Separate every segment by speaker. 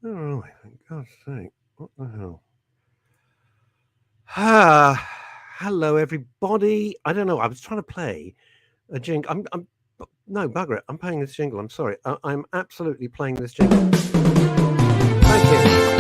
Speaker 1: Oh, really? For God's sake. What the hell? Ah, hello, everybody. I don't know. I was trying to play a jingle. No, bugger it. I'm playing this jingle. I'm sorry. I'm absolutely playing this jingle. Thank you.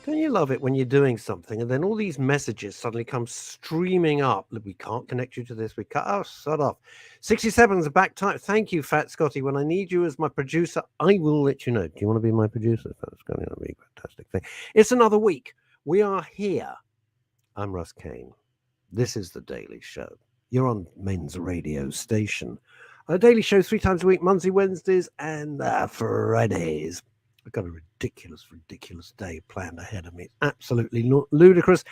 Speaker 1: Don't you love it when you're doing something and then all these messages suddenly come streaming up? We can't connect you to this. We can't. Oh, shut off. 67 is a back time. Thank you, Fat Scotty. When I need you as my producer, I will let you know. Do you want to be my producer, Fat Scotty? That'd be a fantastic thing. It's another week. We are here. I'm Russ Kane. This is The Daily Show. You're on Men's Radio Station. A daily show 3 times a week, Monday, Wednesdays, and Fridays. I've got a ridiculous day planned ahead of me. Absolutely ludicrous.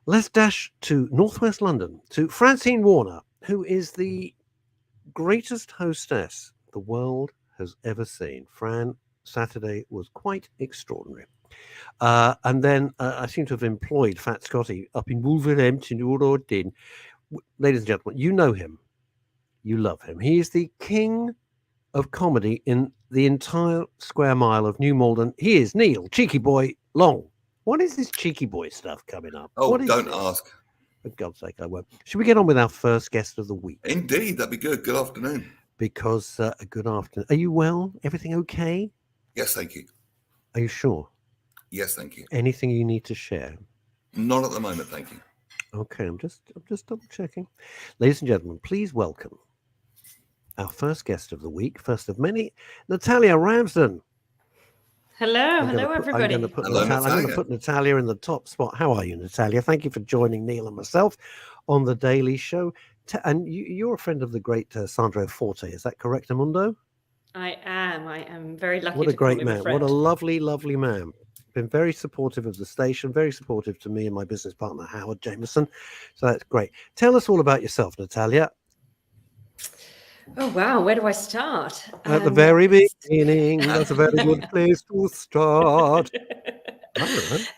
Speaker 1: Let's dash to northwest London, to Francine Warner, who is the greatest hostess the world has ever seen. Fran, Saturday was quite extraordinary. And then I seem to have employed Fat Scotty up in Wolverhampton, Ladies and gentlemen, you know him. You love him. He is the king of comedy in the entire square mile of New Malden. He is Neil, Cheeky Boy Long. What is this Cheeky Boy stuff coming up?
Speaker 2: Oh, don't ask.
Speaker 1: For God's sake, I won't. Should we get on with our first guest of the week?
Speaker 2: Indeed, that'd be good. Good afternoon.
Speaker 1: Because, good afternoon. Are you well? Everything okay?
Speaker 2: Yes, thank you.
Speaker 1: Are you sure?
Speaker 2: Yes, thank you.
Speaker 1: Anything you need to share?
Speaker 2: Not at the moment, thank you.
Speaker 1: Okay, I'm just double checking. Ladies and gentlemen, please welcome our first guest of the week, first of many, Natalia Ramsden.
Speaker 3: Hello, everybody.
Speaker 1: I'm going to put Natalia in the top spot. How are you, Natalia? Thank you for joining Neil and myself on The Daily Show. And you're a friend of the great Sandro Forte, is that correct, Amundo?
Speaker 3: I am very lucky.
Speaker 1: What a great man. What a lovely, lovely man. Been very supportive of the station, very supportive to me and my business partner, Howard Jameson. So that's great. Tell us all about yourself, Natalia.
Speaker 3: Oh, wow. Where do I start?
Speaker 1: At the very beginning. That's a very good place to start.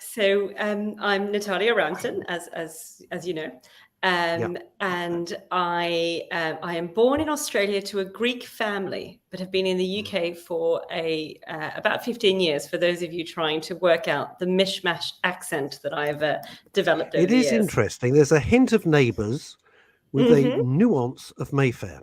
Speaker 3: So I'm Natalia Ramsden, as you know. And I am born in Australia to a Greek family, but have been in the UK for about 15 years, for those of you trying to work out the mishmash accent that I've developed over the years.
Speaker 1: It is interesting. There's a hint of Neighbours with a nuance of Mayfair.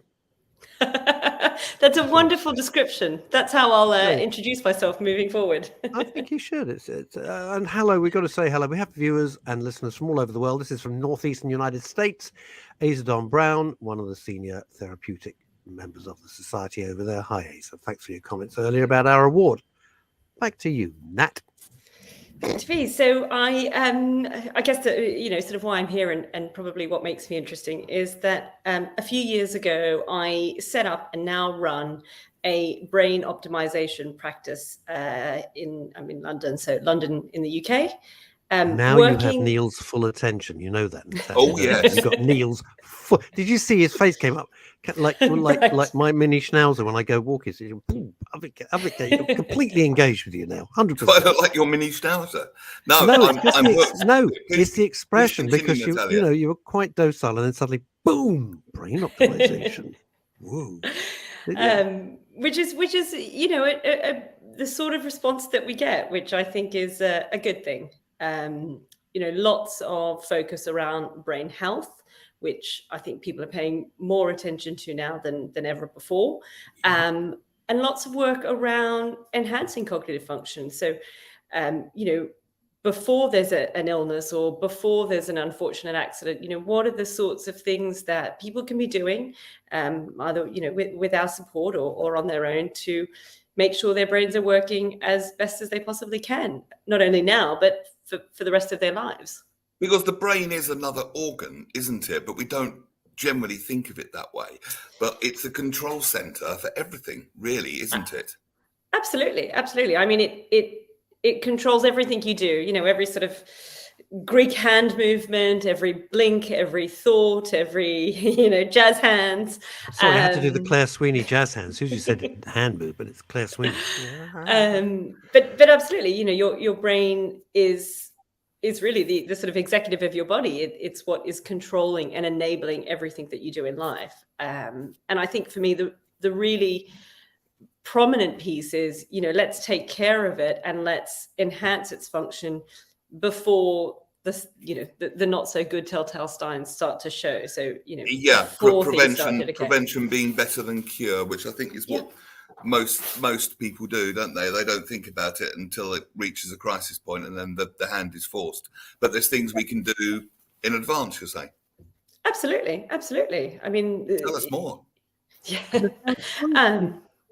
Speaker 3: That's a wonderful description. That's how I'll introduce myself moving forward.
Speaker 1: I think you should. And hello, we've got to say hello. We have viewers and listeners from all over the world. This is from northeastern United States. Azadon Brown, one of the senior therapeutic members of the society over there. Hi, Asa. Thanks for your comments earlier about our award. Back to you, Nat.
Speaker 3: So I guess that, sort of why I'm here and probably what makes me interesting is that a few years ago, I set up and now run a brain optimization practice in London. So London in the UK.
Speaker 1: Now you have Neil's full attention. You know that.
Speaker 2: Oh, yes.
Speaker 1: You've got Neil's full... Did you see his face came up? Like my mini schnauzer when I go walking. So you're completely engaged with you now. 100%.
Speaker 2: I look like your mini schnauzer. No,
Speaker 1: it's the expression because you were quite docile and then suddenly, boom, brain optimization. Whoa.
Speaker 3: Which is the sort of response that we get, which I think is a good thing. Lots of focus around brain health, which I think people are paying more attention to now than ever before. And lots of work around enhancing cognitive function. So, before there's an illness or before there's an unfortunate accident, what are the sorts of things that people can be doing, either, with our support or on their own to make sure their brains are working as best as they possibly can, not only now, but for the rest of their lives.
Speaker 2: Because the brain is another organ, isn't it? But we don't generally think of it that way. But it's a control center for everything, really, isn't it?
Speaker 3: Absolutely. I mean, it controls everything you do, every sort of Greek hand movement, every blink, every thought, every, jazz hands.
Speaker 1: Sorry, I had to do the Claire Sweeney jazz hands. As soon as you said hand movement, it's Claire Sweeney.
Speaker 3: But absolutely, your brain is is really the sort of executive of your body. It's what is controlling and enabling everything that you do in life. And I think for me, the really prominent piece is, let's take care of it and let's enhance its function before the not so good telltale signs start to show. So, before things start to decay.
Speaker 2: Prevention being better than cure, which I think is what most people do, don't they? They don't think about it until it reaches a crisis point, and then the hand is forced. But there's things we can do in advance, you say?
Speaker 3: Absolutely. I mean,
Speaker 2: tell us more.
Speaker 3: Yeah.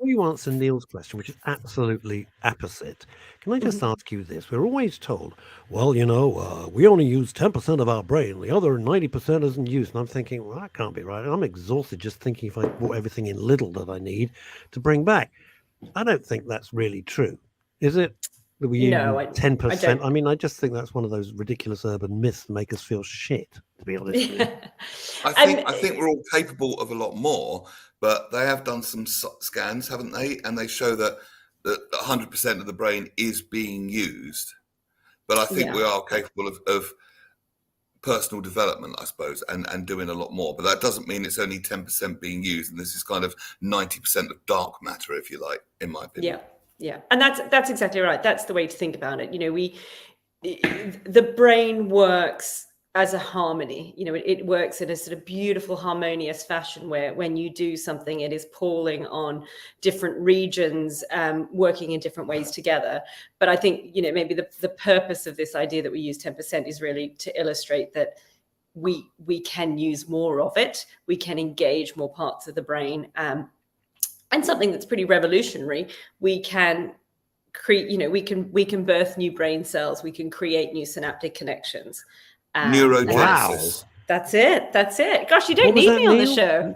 Speaker 1: Before you answer Neil's question, which is absolutely apposite, can I just ask you this? We're always told, well, we only use 10% of our brain. The other 90% isn't used. And I'm thinking, well, that can't be right. I'm exhausted just thinking if I brought everything in little that I need to bring back. I don't think that's really true. Is it? That we use 10%? I mean, I just think that's one of those ridiculous urban myths that make us feel shit, to be honest with you.
Speaker 2: I think we're all capable of a lot more, but they have done some scans, haven't they? And they show that 100% of the brain is being used. But I think we are capable of personal development, I suppose, and doing a lot more. But that doesn't mean it's only 10% being used. And this is kind of 90% of dark matter, if you like, in my opinion.
Speaker 3: Yeah. And that's exactly right. That's the way to think about it. The brain works as a harmony. It works in a sort of beautiful, harmonious fashion where when you do something, it is pulling on different regions, working in different ways together. But I think, maybe the purpose of this idea that we use 10% is really to illustrate that we can use more of it. We can engage more parts of the brain. And something that's pretty revolutionary, we can create, we can birth new brain cells. We can create new synaptic connections.
Speaker 2: Neurogenesis.
Speaker 3: Wow. That's it. Gosh, you don't need me on the show.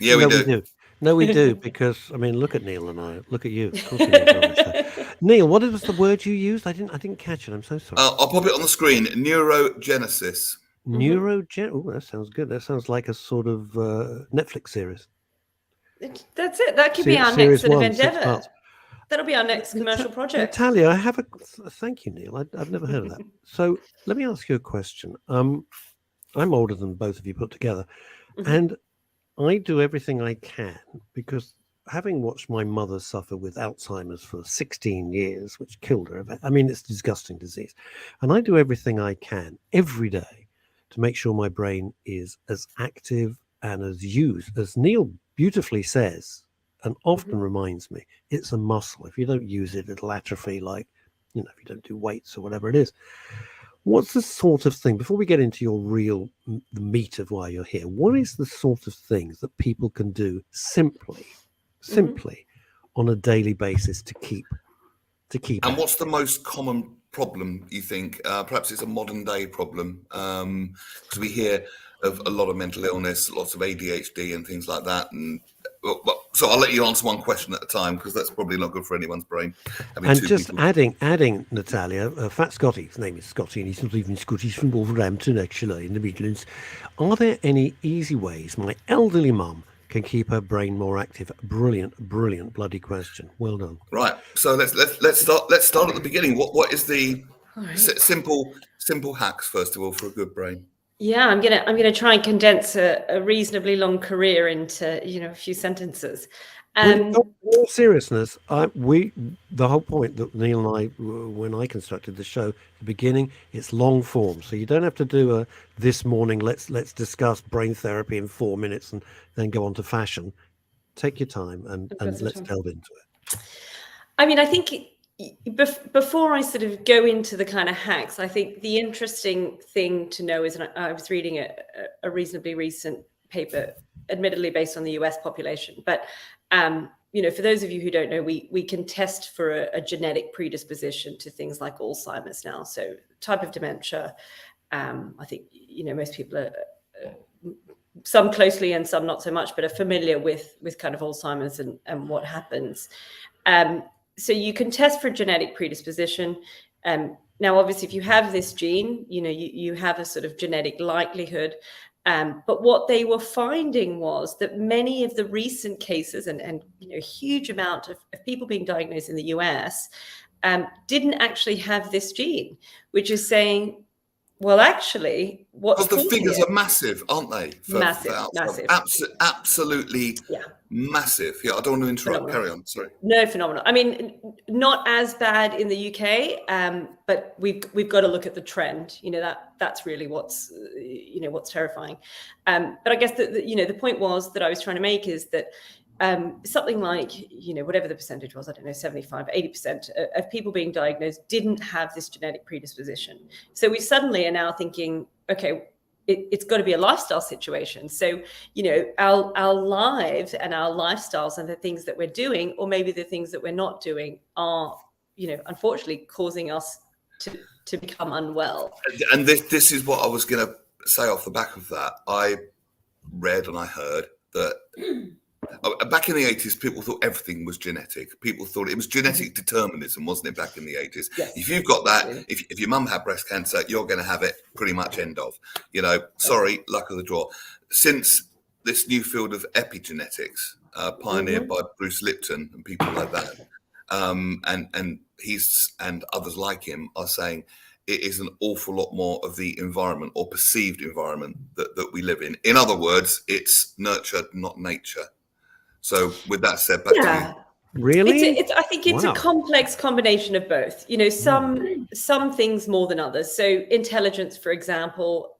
Speaker 2: Yeah, we do.
Speaker 1: No, we do, because look at Neil and I. Look at you. Of course you need to understand. Neil, what was the word you used? I didn't catch it. I'm so sorry.
Speaker 2: I'll pop it on the screen. Neurogenesis.
Speaker 1: Oh, that sounds good. That sounds like a sort of Netflix series.
Speaker 3: That's it. That could be our next sort of endeavor. That'll be our next commercial project.
Speaker 1: Natalia, I have thank you, Neil. I've never heard of that. So let me ask you a question. I'm older than both of you put together, and I do everything I can, because having watched my mother suffer with Alzheimer's for 16 years, which killed her. It's a disgusting disease. And I do everything I can every day to make sure my brain is as active and as used, as Neil beautifully says, and often reminds me, it's a muscle. If you don't use it, it'll atrophy, like, if you don't do weights or whatever it is. What's the sort of thing, before we get into your the meat of why you're here, what is the sort of things that people can do simply on a daily basis to keep? And
Speaker 2: what's the most common problem, you think? Perhaps it's a modern day problem, because we hear of a lot of mental illness, lots of ADHD and things like that. And so I'll let you answer one question at a time, because that's probably not good for anyone's brain.
Speaker 1: And just adding, Natalia, Fat Scotty, his name is Scotty, and he's not even Scottish, from Wolverhampton, actually, in the Midlands. Are there any easy ways my elderly mum can keep her brain more active? Brilliant bloody question. Well done.
Speaker 2: Right. So let's start at the beginning. What is the simple hacks, first of all, for a good brain?
Speaker 3: Yeah, I'm gonna try and condense a reasonably long career into a few sentences.
Speaker 1: In all seriousness, the whole point that Neil and I, when I constructed the show, the beginning, it's long form, so you don't have to do this morning. Let's discuss brain therapy in 4 minutes and then go on to fashion. Take your time and let's delve into it.
Speaker 3: I think before I sort of go into the kind of hacks, I think the interesting thing to know is, and I was reading a reasonably recent paper, admittedly based on the US population, but for those of you who don't know, we can test for a genetic predisposition to things like Alzheimer's now. So type of dementia, I think most people are some closely and some not so much, but are familiar with kind of Alzheimer's and what happens. So you can test for genetic predisposition. Now, obviously, if you have this gene, you have a sort of genetic likelihood. But what they were finding was that many of the recent cases and a huge amount of people being diagnosed in the US didn't actually have this gene, which is saying, well, actually, what's
Speaker 2: because the
Speaker 3: causing
Speaker 2: figures
Speaker 3: it?
Speaker 2: are massive, aren't they?
Speaker 3: Massive.
Speaker 2: Absolutely massive. Yeah, I don't want to interrupt.
Speaker 3: Phenomenal.
Speaker 2: Carry on. Sorry.
Speaker 3: No, phenomenal. I mean, not as bad in the UK, but we've got to look at the trend. That's really what's terrifying. But I guess the point was that I was trying to make is that something like, whatever the percentage was, I don't know, 75, 80% of people being diagnosed didn't have this genetic predisposition. So we suddenly are now thinking, okay, it's got to be a lifestyle situation. So, our lives and our lifestyles and the things that we're doing, or maybe the things that we're not doing, are, unfortunately causing us to become unwell.
Speaker 2: And this is what I was going to say off the back of that. I read and I heard that back in the 80s, people thought everything was genetic. People thought it was genetic determinism, wasn't it, back in the 80s?
Speaker 3: Yes.
Speaker 2: If you've got that, if your mum had breast cancer, you're going to have it pretty much end of. Sorry, luck of the draw. Since this new field of epigenetics, pioneered by Bruce Lipton and people like that, and he's and others like him are saying it is an awful lot more of the environment or perceived environment that we live in. In other words, it's nurture, not nature. So with that said, back to you.
Speaker 1: Really?
Speaker 3: I think it's a complex combination of both. Some things more than others. So intelligence, for example,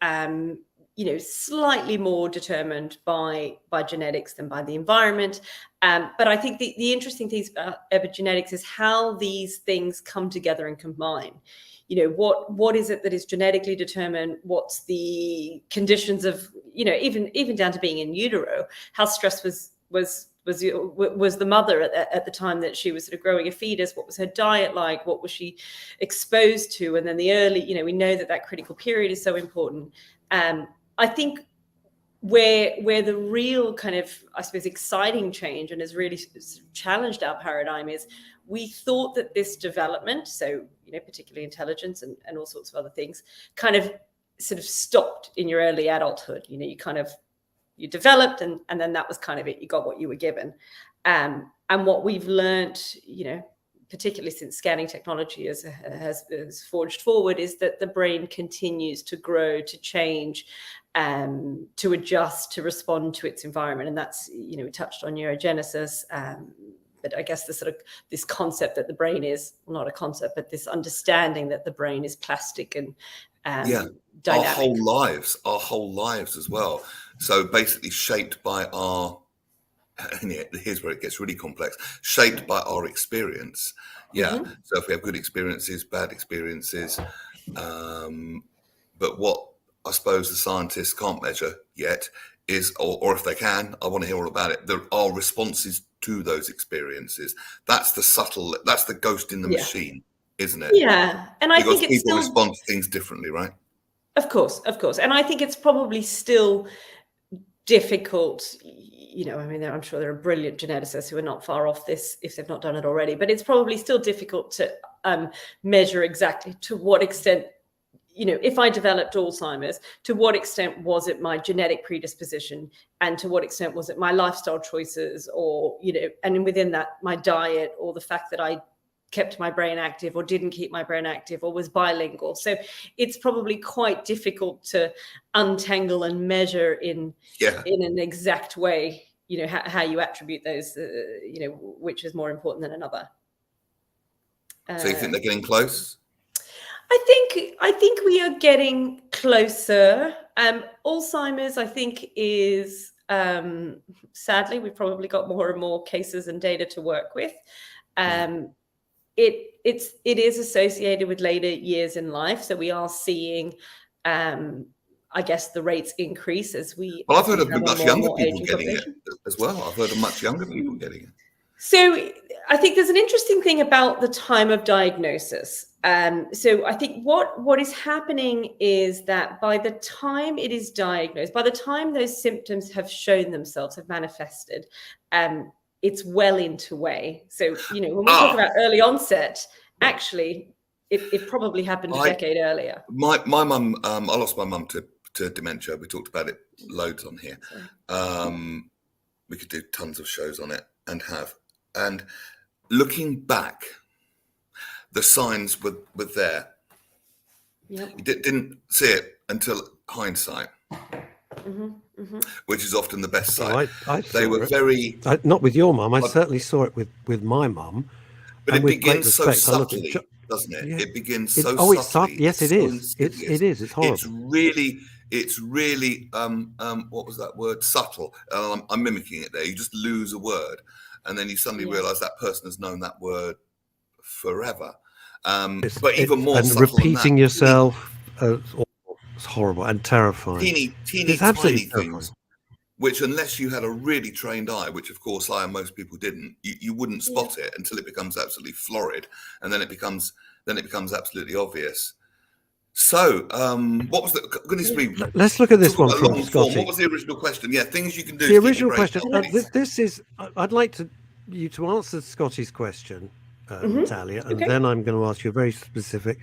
Speaker 3: slightly more determined by genetics than by the environment. But I think the interesting thing about epigenetics is how these things come together and combine. What is it that is genetically determined? What's the conditions of, even down to being in utero? How stressed was the mother at the time that she was sort of growing a fetus? What was her diet like? What was she exposed to? And then the early, we know that critical period is so important. I think where the real kind of, I suppose, exciting change and has really challenged our paradigm is we thought that this development, so, particularly intelligence and all sorts of other things, kind of sort of stopped in your early adulthood. You developed and then that was kind of it. You got what you were given. And what we've learned, particularly since scanning technology has forged forward, is that the brain continues to grow, to change, to adjust, to respond to its environment. And that's, we touched on neurogenesis, but I guess this concept that the brain is, well, not a concept, but this understanding that the brain is plastic and dynamic.
Speaker 2: Our whole lives as well. So basically shaped by here's where it gets really complex, shaped by our experience. So if we have good experiences, bad experiences, but what I suppose the scientists can't measure yet is, or if they can, I want to hear all about it, there are responses to those experiences. That's the ghost in the machine, isn't it?
Speaker 3: Yeah. And I think
Speaker 2: people still respond to things differently, right?
Speaker 3: Of course. And I think it's probably still difficult, I'm sure there are brilliant geneticists who are not far off this if they've not done it already, but it's probably still difficult to measure exactly to what extent, if I developed Alzheimer's, to what extent was it my genetic predisposition, and to what extent was it my lifestyle choices, or, and within that, my diet, or the fact that I kept my brain active or didn't keep my brain active or was bilingual. So it's probably quite difficult to untangle and measure in an exact way, how you attribute those, which is more important than another.
Speaker 2: So you think they're getting close?
Speaker 3: I think we are getting closer. Alzheimer's, I think, is sadly, we've probably got more and more cases and data to work with. It is associated with later years in life, so we are seeing, I guess, the rates increase as we.
Speaker 2: Well, I've heard of much younger people getting it as well. I've heard of much younger people getting it.
Speaker 3: So I think there's an interesting thing about the time of diagnosis. So I think what is happening is that by the time it is diagnosed, by the time those symptoms have shown themselves, have manifested, it's well into way. So, when we talk about early onset, actually, it probably happened a decade earlier.
Speaker 2: My mum, I lost my mum to dementia. We talked about it loads on here. We could do tons of shows on it and have. And looking back, the signs were there.
Speaker 3: Yep.
Speaker 2: You didn't see it until hindsight, which is often the best side. They were very
Speaker 1: not with your mum. I certainly saw it with my mum.
Speaker 2: But it begins so subtly, doesn't it? Yeah. It begins so subtly.
Speaker 1: Yes, it is. It is. It's horrible.
Speaker 2: It's really what was that word? Subtle. I'm mimicking it there. You just lose a word, and then you suddenly realise that person has known that word forever. But even more
Speaker 1: and
Speaker 2: subtle
Speaker 1: repeating
Speaker 2: than that,
Speaker 1: yourself. It's horrible and terrifying.
Speaker 2: Teeny tiny things. Which, unless you had a really trained eye, which of course I and most people didn't, you wouldn't spot it until it becomes absolutely florid, and then it becomes absolutely obvious. So, what was the?
Speaker 1: Let's look at this one from Scotty.
Speaker 2: What was the original question? Yeah, things you can do.
Speaker 1: The original question. This is. I'd like you to answer Scotty's question, Natalia, and then I'm going to ask you a very specific.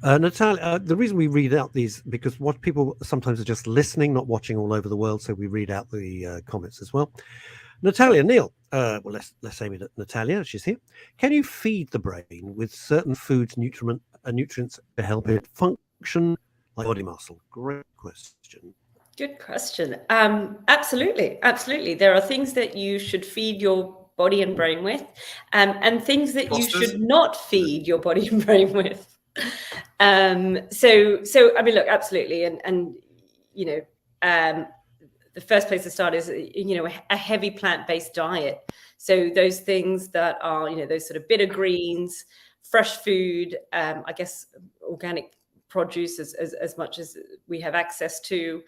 Speaker 1: Natalia, the reason we read out these, because what people sometimes are just listening, not watching all over the world, so we read out the comments as well. Natalia, Neil, well, let's aim it at Natalia. She's here. Can you feed the brain with certain foods, nutrients to help it function like body muscle? Great question.
Speaker 3: Good question. Absolutely. There are things that you should feed your body and brain with, and things that you should not feed your body and brain with. So I mean, look, absolutely, and you know, the first place to start is, you know, a heavy plant-based diet. So those things that are, you know, those sort of bitter greens, fresh food, I guess organic produce as much as we have access to,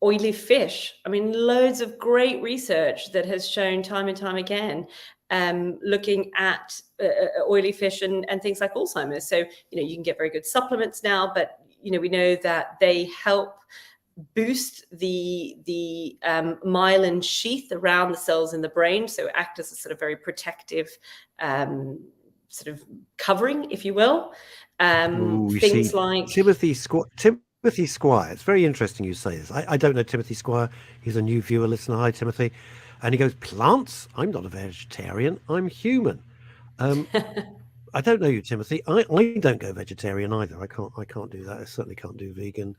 Speaker 3: oily fish. I mean, loads of great research that has shown time and time again, looking at oily fish and things like Alzheimer's. So, you know, you can get very good supplements now, but, you know, we know that they help boost the myelin sheath around the cells in the brain. So act as a sort of very protective sort of covering, if you will. Things like
Speaker 1: Timothy Squire. It's very interesting you say this. I don't know Timothy Squire. He's a new viewer, listener. Hi, Timothy. And he goes, plants? I'm not a vegetarian. I'm human. I don't know you, Timothy. I don't go vegetarian either. I can't do that. I certainly can't do vegan.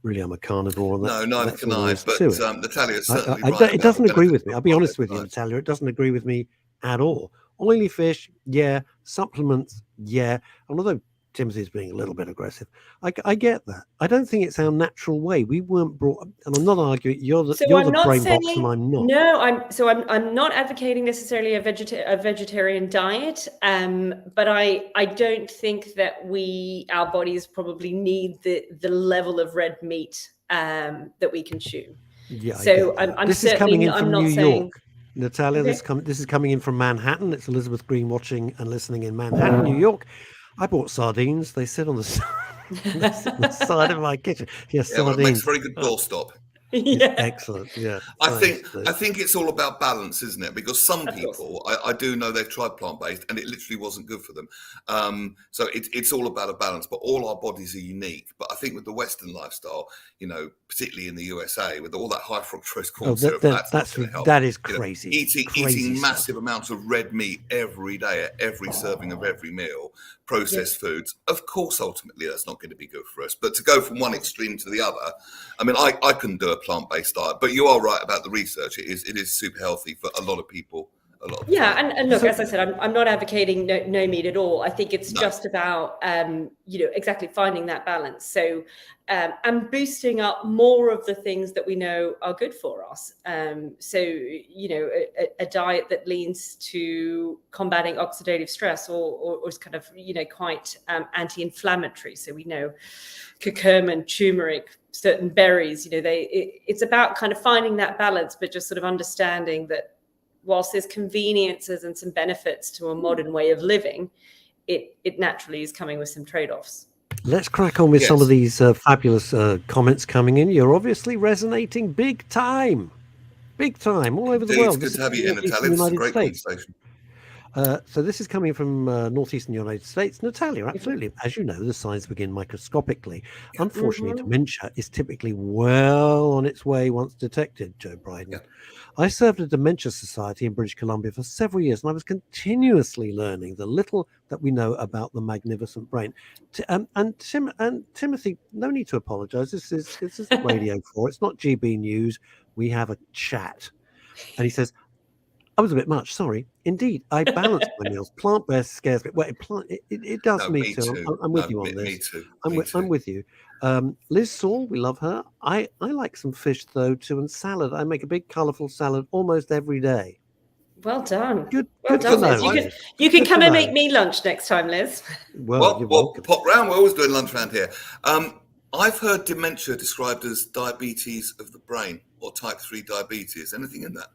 Speaker 1: Really, I'm a carnivore.
Speaker 2: No, neither can I. But Natalia's certainly right.
Speaker 1: It doesn't agree with me. I'll be honest with you, Natalia. It doesn't agree with me at all. Oily fish, yeah. Supplements, yeah. And although Timothy's being a little bit aggressive, I get that. I don't think it's our natural way. We weren't brought, and I'm not arguing. You're the brain box, and I'm not.
Speaker 3: No, I'm not advocating necessarily a vegetarian diet. But I don't think that our bodies probably need the level of red meat that we consume.
Speaker 1: Yeah.
Speaker 3: So I'm certainly I'm not saying.
Speaker 1: Natalia, okay. This is coming in from Manhattan. It's Elizabeth Green watching and listening in Manhattan, New York. I bought sardines. They sit on the side of my kitchen. Yes, sardines.
Speaker 2: Well, it makes a very good doorstop.
Speaker 3: Yeah.
Speaker 1: Excellent. Yeah.
Speaker 2: I think it's all about balance, isn't it? Because some people, I do know they've tried plant-based and it literally wasn't good for them. So it's all about a balance, but all our bodies are unique. But I think with the Western lifestyle, you know, particularly in the USA, with all that high fructose corn syrup,
Speaker 1: that is crazy.
Speaker 2: You know, eating massive amounts of red meat every day at every serving of every meal, processed foods. Of course, ultimately, that's not going to be good for us. But to go from one extreme to the other, I mean, I couldn't do a plant-based diet, but you are right about the research. It is super healthy for a lot of people.
Speaker 3: And look, as I said, I'm not advocating no meat at all. I think it's just about you know, exactly finding that balance. So and boosting up more of the things that we know are good for us. So, you know, a diet that leans to combating oxidative stress or is kind of, you know, quite anti-inflammatory. So we know curcumin, turmeric, certain berries, you know, it's about kind of finding that balance, but just sort of understanding that whilst there's conveniences and some benefits to a modern way of living, it naturally is coming with some trade-offs.
Speaker 1: Let's crack on with some of these fabulous comments coming in. You're obviously resonating big time all over the world.
Speaker 2: It's good to have you in, Natalia. It's a great conversation.
Speaker 1: So this is coming from northeastern United States. Natalia, absolutely. As you know, the signs begin microscopically. Unfortunately, dementia is typically well on its way once detected, Joe Bryden.
Speaker 2: Yeah.
Speaker 1: I served a dementia society in British Columbia for several years, and I was continuously learning the little that we know about the magnificent brain. Timothy, no need to apologise. This isn't Radio 4. It's not GB News. We have a chat. And he says, I was a bit much, sorry. Indeed, I balance my meals. Plant-based scares me. Well, it does
Speaker 2: No,
Speaker 1: me
Speaker 2: me
Speaker 1: too.
Speaker 2: too.
Speaker 1: I'm with
Speaker 2: No,
Speaker 1: you on this.
Speaker 2: Me too.
Speaker 1: I'm with you. Liz Saul, we love her. I like some fish though too, and salad. I make a big colourful salad almost every day.
Speaker 3: Well done.
Speaker 1: Good
Speaker 3: Well
Speaker 1: to
Speaker 3: done,
Speaker 1: know.
Speaker 3: Liz. You can come and make me lunch next time, Liz.
Speaker 1: Well, you're welcome.
Speaker 2: Pop round. We're always doing lunch around here. I've heard dementia described as diabetes of the brain or type 3 diabetes. Anything in that?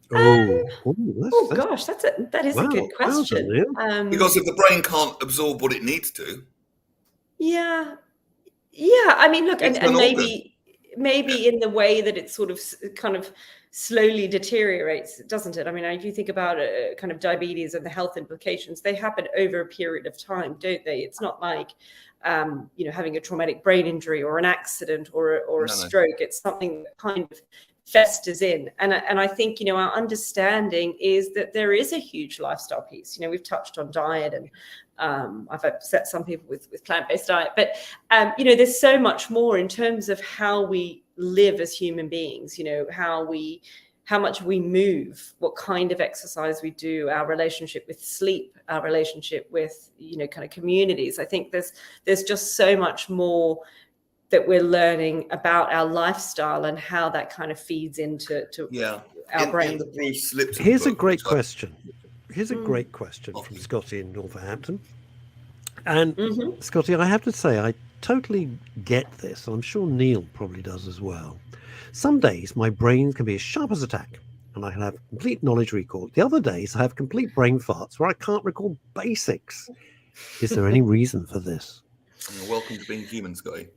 Speaker 3: Gosh, that is a good question.
Speaker 2: Because if the brain can't absorb what it needs to.
Speaker 3: Yeah. I mean, look, and maybe in the way that it sort of kind of slowly deteriorates, doesn't it? I mean, if you think about kind of diabetes and the health implications, they happen over a period of time, don't they? It's not like having a traumatic brain injury or an accident or a stroke. It's something that kind of festers in, and I think our understanding is that there is a huge lifestyle piece. We've touched on diet, and I've upset some people with plant-based diet, but there's so much more in terms of how we live as human beings. How much we move, what kind of exercise we do, our relationship with sleep, our relationship with kind of communities. I think there's just so much more that we're learning about our lifestyle and how that kind of feeds into our brain.
Speaker 1: Here's a great question. Here's a great question from Scotty in Northampton. And Scotty, I have to say, I totally get this. I'm sure Neil probably does as well. Some days my brain can be as sharp as a tack and I can have complete knowledge recall. The other days I have complete brain farts where I can't recall basics. Is there any reason for this?
Speaker 2: Welcome to being human, Scotty.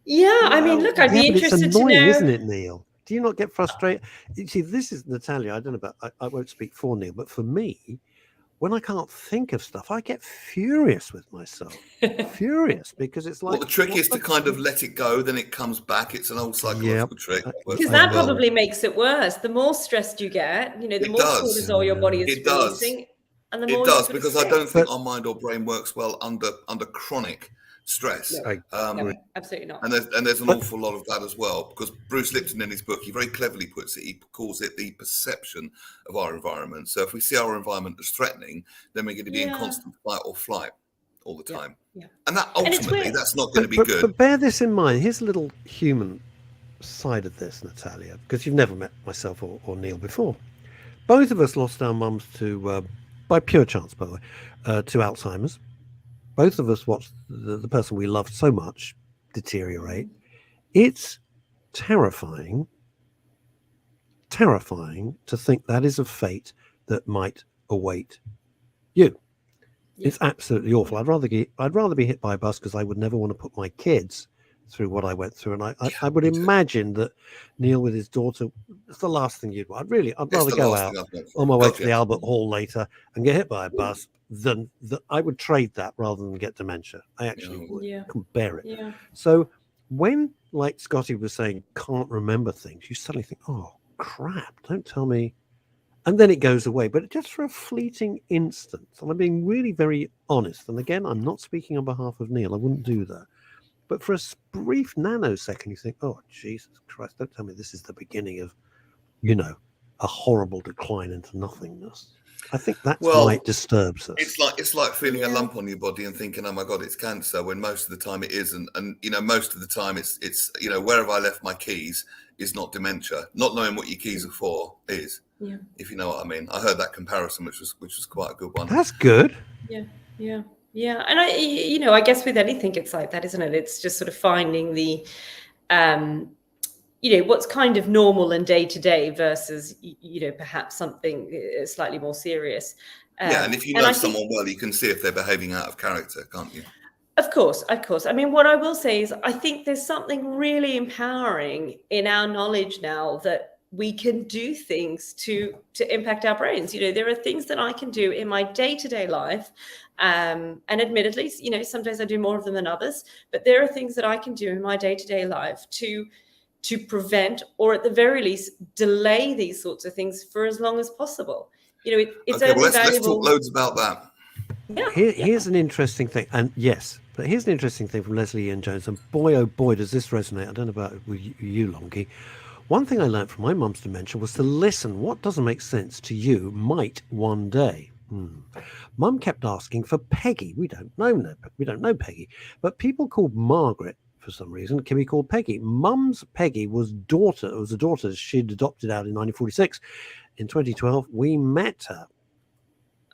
Speaker 3: Yeah, I mean, look, I'd be interested
Speaker 1: it's annoying,
Speaker 3: to know,
Speaker 1: isn't it, Neil? Do you not get frustrated? You see, this is Natalia. I don't know about. I won't speak for Neil, but for me, when I can't think of stuff, I get furious with myself. Furious because it's like.
Speaker 2: Well, the trick is to kind of let it go, then it comes back. It's an old psychological trick.
Speaker 3: Because that probably makes it worse. The more stressed you get, the more cortisol your body is releasing, and the more
Speaker 2: it does because I don't think our mind or brain works well under chronic stress.
Speaker 3: No, absolutely not.
Speaker 2: And there's an awful lot of that as well, because Bruce Lipton in his book, he very cleverly puts it, he calls it the perception of our environment. So if we see our environment as threatening, then we're going to be in constant fight or flight all the time. Yeah. And that ultimately, that's not going to be good.
Speaker 1: But bear this in mind. Here's a little human side of this, Natalia, because you've never met myself or Neil before. Both of us lost our mums to, by pure chance, by the way, to Alzheimer's. Both of us watched the person we loved so much deteriorate. It's terrifying to think that is a fate that might await you. Yeah. It's absolutely awful. I'd rather be hit by a bus because I would never want to put my kids through what I went through. And I would imagine that Neil with his daughter, it's the last thing you'd want. I'd rather go out on my way to the Albert Hall later and get hit by a bus than I would trade that rather than get dementia. I actually would. Couldn't bear it. Yeah. So when, like Scotty was saying, can't remember things, you suddenly think, oh, crap, don't tell me. And then it goes away, but just for a fleeting instant. And I'm being really very honest. And again, I'm not speaking on behalf of Neil. I wouldn't do that. But for a brief nanosecond, you think, oh, Jesus Christ, don't tell me this is the beginning of, a horrible decline into nothingness. I think that's why it disturbs us.
Speaker 2: It's like feeling a lump on your body and thinking, oh my God, it's cancer, when most of the time it isn't. And, most of the time it's where have I left my keys is not dementia. Not knowing what your keys are for is, if you know what I mean. I heard that comparison, which was quite a good one.
Speaker 1: That's good.
Speaker 3: Yeah. And I guess with anything, it's like that, isn't it? It's just sort of finding the, what's kind of normal and day to day versus, perhaps something slightly more serious.
Speaker 2: And if you know someone well, you can see if they're behaving out of character, can't you?
Speaker 3: Of course. I mean, what I will say is I think there's something really empowering in our knowledge now that we can do things to impact our brains. There are things that I can do in my day-to-day life, and admittedly, sometimes I do more of them than others, but there are things that I can do in my day-to-day life to prevent, or at the very least delay, these sorts of things for as long as possible. It's
Speaker 2: okay,
Speaker 3: only
Speaker 2: well, let's
Speaker 3: valuable.
Speaker 2: talk loads about that.
Speaker 1: Here's an interesting thing, and yes, but here's an interesting thing from Leslie Ian Jones, and boy, oh boy, does this resonate. I don't know about with you, Longie. One thing I learned from my mum's dementia was to listen. What doesn't make sense to you might one day. Mum kept asking for Peggy. We don't know Peggy, but people called Margaret for some reason can be called Peggy. Mum's Peggy was a daughter she'd adopted out in 1946. In 2012, we met her.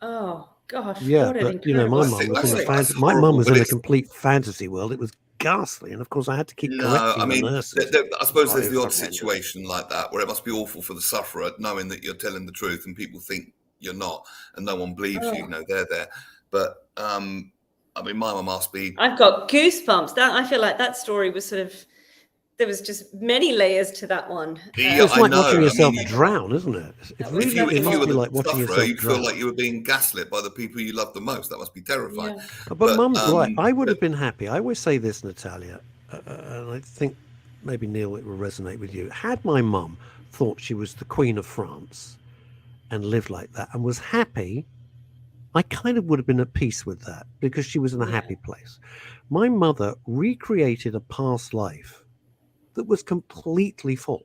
Speaker 3: Oh gosh,
Speaker 1: yeah,
Speaker 3: what an
Speaker 1: but my mum was
Speaker 3: incredible
Speaker 1: in
Speaker 3: story.
Speaker 1: a complete fantasy world. It was ghastly, and of course I had to keep correcting the nurses.
Speaker 2: I suppose there's the odd situation like that where it must be awful for the sufferer knowing that you're telling the truth and people think you're not, and no one believes you. They're there. But my mum asked me.
Speaker 3: I've got goosebumps. I feel like that story was sort of. There was just many layers to that one.
Speaker 1: It's like watching yourself drown, isn't it?
Speaker 2: If you were the like watching sufferer, you feel like you were being gaslit by the people you love the most. That must be terrifying.
Speaker 3: Yeah.
Speaker 1: But Mum's right. I would have been happy. I always say this, Natalia, and I think maybe Neil, it will resonate with you. Had my mum thought she was the Queen of France and lived like that and was happy, I kind of would have been at peace with that because she was in a happy place. My mother recreated a past life that was completely false.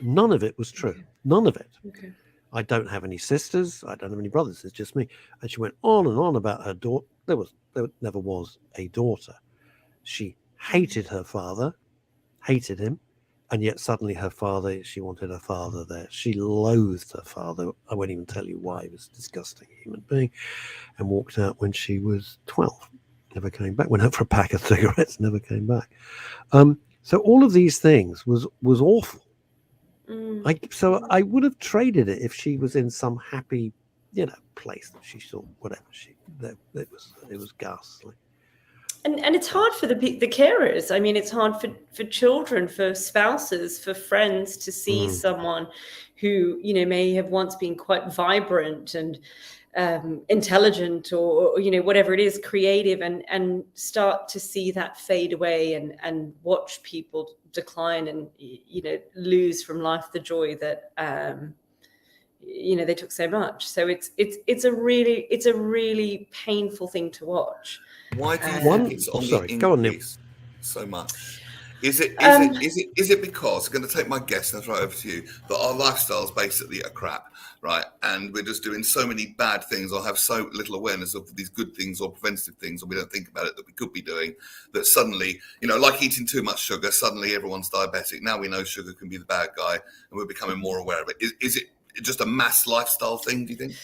Speaker 1: None of it was true. None of it.
Speaker 3: Okay.
Speaker 1: I don't have any sisters. I don't have any brothers. It's just me. And she went on and on about her daughter. There never was a daughter. She hated her father, hated him, and yet suddenly she wanted her father there. She loathed her father. I won't even tell you why. He was a disgusting human being, and walked out when she was 12. Never came back. Went out for a pack of cigarettes. Never came back. So all of these things was awful. So I would have traded it if she was in some happy, place that she saw whatever it was ghastly.
Speaker 3: And it's hard for the carers. I mean, it's hard for children, for spouses, for friends to see someone who may have once been quite vibrant and intelligent or whatever it is, creative, and start to see that fade away and watch people decline and lose from life the joy that they took so much. So it's a really painful thing to watch.
Speaker 2: Why do you think it's on the increase so much? Is it because, I'm going to take my guess, and that's right over to you, that our lifestyles basically are crap, right? And we're just doing so many bad things, or have so little awareness of these good things or preventative things, or we don't think about it that we could be doing, that suddenly, like eating too much sugar, suddenly everyone's diabetic. Now we know sugar can be the bad guy, and we're becoming more aware of it. Is it just a mass lifestyle thing, do you think?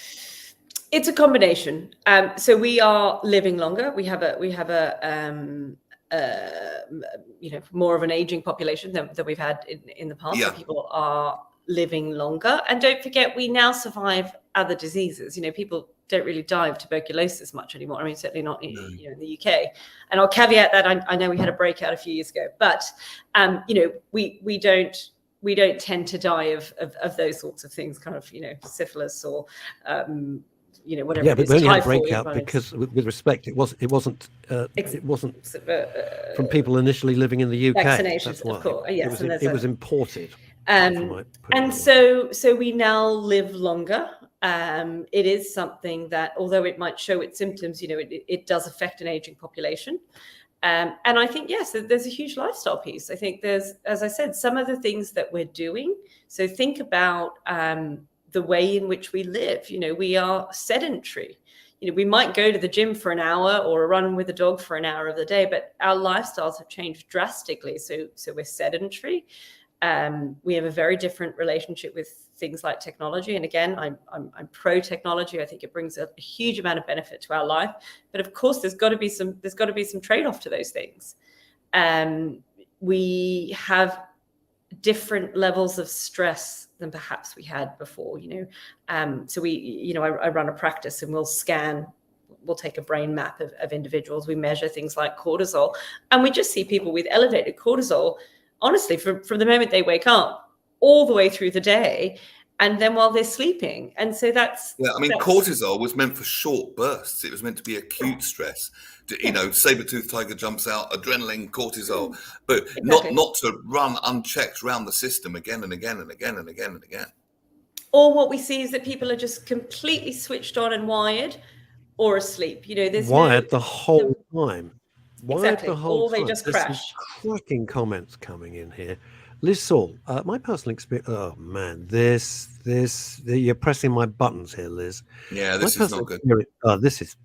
Speaker 3: It's a combination. So we are living longer. We have a more of an aging population than we've had in the past. So people are living longer, and don't forget, we now survive other diseases. People don't really die of tuberculosis much anymore. I mean, certainly not in the UK. And I'll caveat that I know we had a breakout a few years ago, but we don't tend to die of those sorts of things, kind of syphilis or whatever.
Speaker 1: Yeah, but we only had a breakout because, with respect, it wasn't from people initially living in the UK.
Speaker 3: Vaccinations, of course. Yes,
Speaker 1: it was imported.
Speaker 3: And so we now live longer. It is something that, although it might show its symptoms, it does affect an aging population. And I think, yes, there's a huge lifestyle piece. I think there's, as I said, some of the things that we're doing. So think about the way in which we live. We are sedentary. We might go to the gym for an hour or a run with a dog for an hour of the day, but our lifestyles have changed drastically. So we're sedentary. We have a very different relationship with things like technology. And again, I'm pro technology. I think it brings a huge amount of benefit to our life. But of course, there's got to be some trade-off to those things. We have different levels of stress than perhaps we had before. So I run a practice, and we'll take a brain map of individuals. We measure things like cortisol, and we just see people with elevated cortisol, honestly, from the moment they wake up all the way through the day, and then while they're sleeping. And so that's
Speaker 2: cortisol was meant for short bursts. It was meant to be acute stress. Saber-toothed tiger jumps out, adrenaline, cortisol, but
Speaker 3: Exactly.
Speaker 2: not to run unchecked around the system again and again and again and again and again.
Speaker 3: Or what we see is that people are just completely switched on and wired, or asleep. There's
Speaker 1: wired the whole time. Wired
Speaker 3: exactly.
Speaker 1: the whole
Speaker 3: Or they
Speaker 1: time.
Speaker 3: just
Speaker 1: There's
Speaker 3: crash.
Speaker 1: some cracking comments coming in here. Liz Saul, my personal experience. Oh man, you're pressing my buttons here, Liz.
Speaker 2: Yeah, this is not good.
Speaker 1: This is.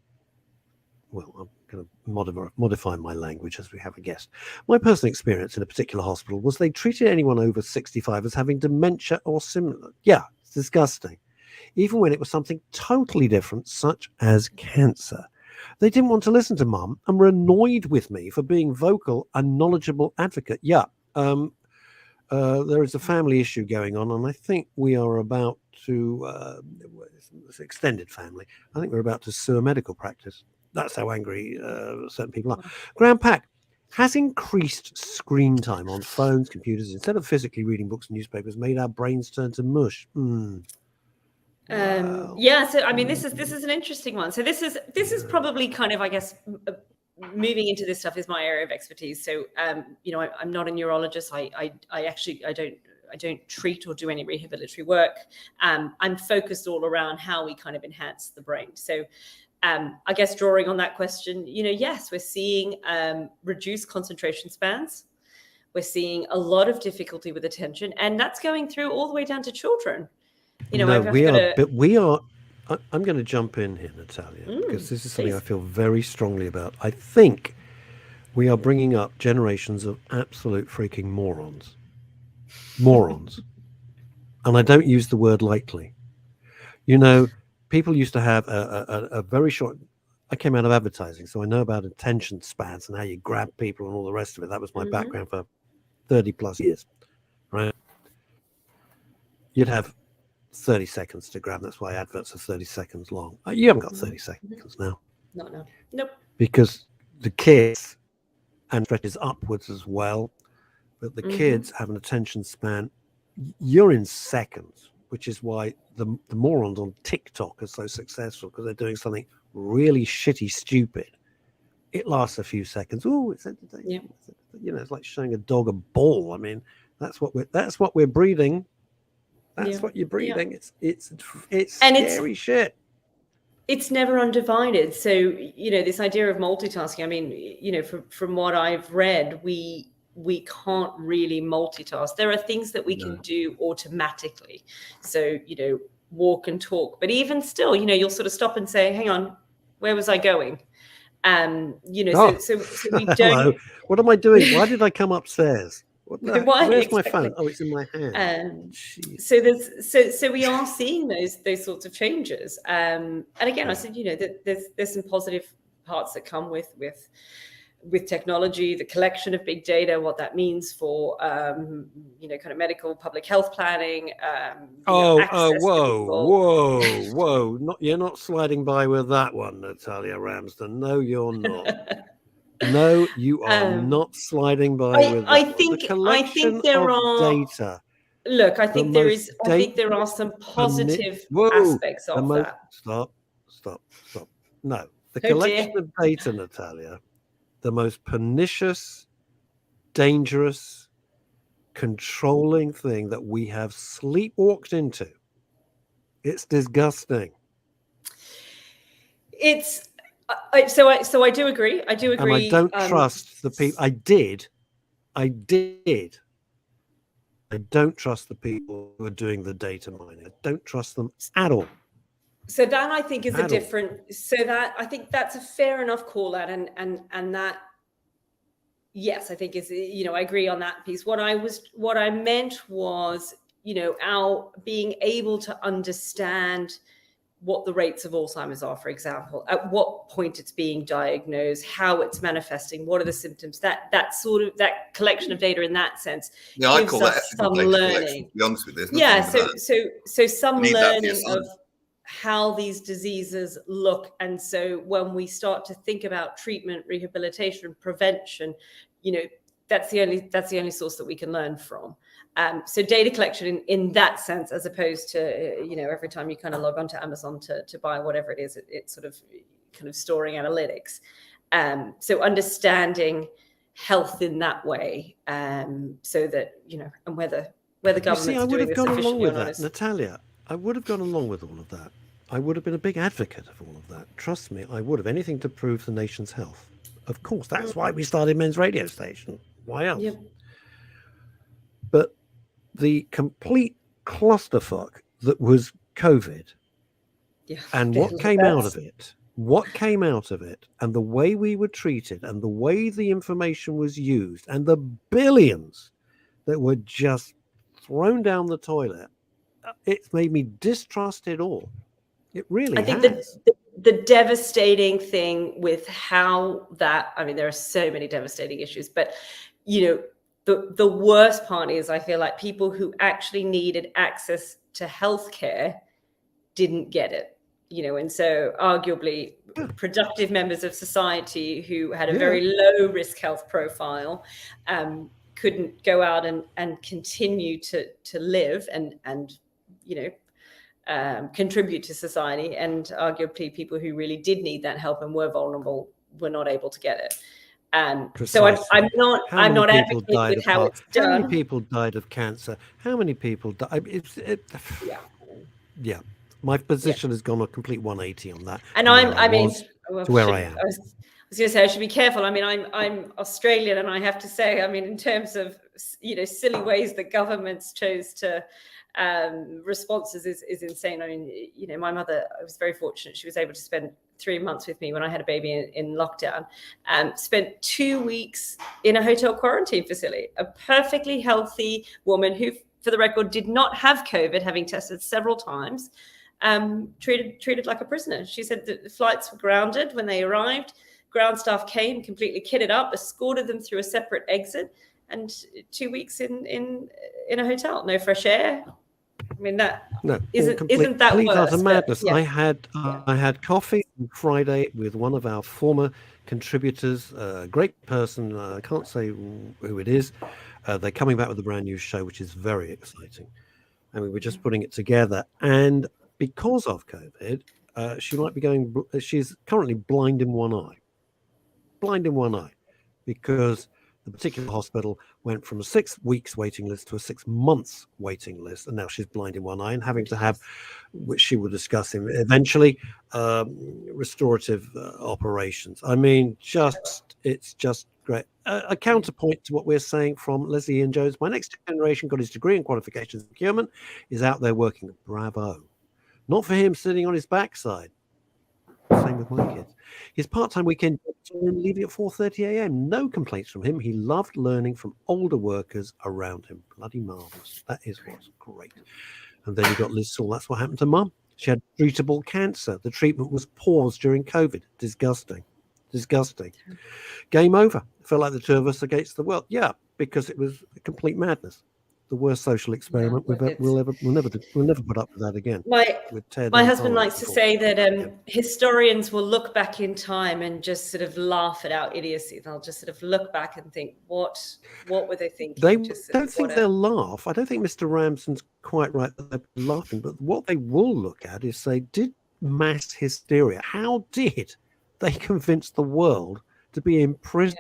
Speaker 1: Well, I'm going to modify my language as we have a guest. My personal experience in a particular hospital was they treated anyone over 65 as having dementia or similar. Yeah, it's disgusting. Even when it was something totally different, such as cancer. They didn't want to listen to Mum and were annoyed with me for being vocal and knowledgeable advocate. Yeah, there is a family issue going on, and I think we are about to, it's extended family, I think we're about to sue a medical practice. That's how angry certain people are. Graham Pack has increased screen time on phones, computers, instead of physically reading books and newspapers, made our brains turn to mush. Wow.
Speaker 3: Yeah, so I mean, this is an interesting one. So this is probably kind of, I guess, moving into this stuff is my area of expertise. So I'm not a neurologist. I don't treat or do any rehabilitory work. I'm focused all around how we kind of enhance the brain. So I guess drawing on that question, yes, we're seeing reduced concentration spans. We're seeing a lot of difficulty with attention, and that's going through all the way down to children.
Speaker 1: We are. I'm going to jump in here, Natalia, because this is something I feel very strongly about. I think we are bringing up generations of absolute freaking morons. And I don't use the word lightly. People used to have a very short. I came out of advertising, so I know about attention spans and how you grab people and all the rest of it. That was my background for 30 plus years, right? You'd have 30 seconds to grab. That's why adverts are 30 seconds long. You haven't got 30 seconds now.
Speaker 3: No. Nope.
Speaker 1: Because the kids, and stretches upwards as well, but the kids have an attention span. You're in seconds, which is why the morons on TikTok are so successful, because they're doing something really shitty, stupid. It lasts a few seconds. Oh, it's entertaining. Yeah. It's like showing a dog a ball. I mean, that's what we're breeding. That's what you're breeding. Yeah. It's scary shit.
Speaker 3: It's never undivided. So, this idea of multitasking, I mean, from what I've read, we can't really multitask. There are things that we can do automatically. So, walk and talk. But even still, you'll sort of stop and say, hang on, where was I going? So we don't.
Speaker 1: Hello. What am I doing? Why did I come upstairs? Where's my phone? Oh, it's in my hand.
Speaker 3: So we are seeing those sorts of changes. And again, I said, there's some positive parts that come with technology, the collection of big data, what that means for kind of medical public health planning.
Speaker 1: Whoa! You're not sliding by with that one, Natalia Ramsden. No, you're not. No, you are not sliding by with that.
Speaker 3: I think there are
Speaker 1: data.
Speaker 3: Look, I think there are some positive aspects of that.
Speaker 1: Stop. No, the collection of data, Natalia, the most pernicious, dangerous, controlling thing that we have sleepwalked into. It's disgusting.
Speaker 3: So I do agree. I do agree.
Speaker 1: And I don't trust the people. I did. I don't trust the people who are doing the data mining. I don't trust them at all.
Speaker 3: So that I think is a different. So that I think that's a fair enough call out, and that, yes, I think is, I agree on that piece. What I meant was, our being able to understand what the rates of Alzheimer's are, for example, at what point it's being diagnosed, how it's manifesting, what are the symptoms, that collection of data in that sense.
Speaker 2: Yeah, I call that some learning. To be honest with you,
Speaker 3: so some learning of how these diseases look. And so when we start to think about treatment, rehabilitation, prevention, that's the only source that we can learn from. So data collection in that sense, as opposed to, every time you kind of log onto Amazon to buy whatever it is, it's sort of kind of storing analytics. So understanding health in that way, so that, and whether governments
Speaker 1: I
Speaker 3: are
Speaker 1: would
Speaker 3: doing
Speaker 1: have
Speaker 3: this
Speaker 1: gone along
Speaker 3: efficiently or
Speaker 1: with
Speaker 3: not.
Speaker 1: that, Natalia. I would have gone along with all of that. I would have been a big advocate of all of that. Trust me, I would have. Anything to prove the nation's health. Of course, that's why we started Men's Radio Station. Why else?
Speaker 3: Yep.
Speaker 1: But the complete clusterfuck that was COVID, and what came out of it, and the way we were treated, and the way the information was used, and the billions that were just thrown down the toilet, it's made me distrust it all. It really has.
Speaker 3: I think the devastating thing with how that, there are so many devastating issues, but, the worst part is, I feel like people who actually needed access to healthcare didn't get it, and so arguably productive members of society who had a very low risk health profile couldn't go out and continue to live and contribute to society, and arguably people who really did need that help and were vulnerable were not able to get it. So I'm not advocating with how it's done.
Speaker 1: How many people died of cancer? How many people died? Yeah. My position has gone a complete 180 on that.
Speaker 3: And
Speaker 1: to where I am.
Speaker 3: I was going to say I should be careful. I'm Australian, and I have to say, in terms of silly ways that governments chose to responses is insane. My mother, I was very fortunate. She was able to spend 3 months with me when I had a baby in lockdown, spent 2 weeks in a hotel quarantine facility, a perfectly healthy woman who, for the record, did not have COVID, having tested several times, treated like a prisoner. She said that the flights were grounded when they arrived. Ground staff came, completely kitted up, escorted them through a separate exit, and 2 weeks in a hotel, no fresh air. Isn't that worse?
Speaker 1: Utter madness. Yeah. I had coffee on Friday with one of our former contributors, a great person. I can't say who it is. They're coming back with a brand new show, which is very exciting. And we were just putting it together. And because of COVID, she might be she's currently blind in one eye. Because the particular hospital went from a 6 weeks waiting list to a 6 months waiting list, and now she's blind in one eye and having to have, which she will discuss eventually, restorative operations. It's just great. A counterpoint to what we're saying from Leslie Ian Jones: my next generation got his degree in qualifications and procurement, is out there working. Bravo. Not for him sitting on his backside. Same with my kids. His part-time weekend leaving at 4:30 a.m. No complaints from him. He loved learning from older workers around him. Bloody marvelous. That is what's great. And then you got Liz Saul. That's what happened to Mum. She had treatable cancer. The treatment was paused during COVID. Disgusting. Game over. Felt like the two of us against the world. Yeah, because it was a complete madness. The worst social experiment we'll never put up with that again.
Speaker 3: My husband likes to say that historians will look back in time and just sort of laugh at our idiocy. They'll just sort of look back and think, what were they thinking?
Speaker 1: They don't think they'll laugh. I don't think Mr. Ramson's quite right that they're laughing, but what they will look at is say, did mass hysteria, how did they convince the world to be imprisoned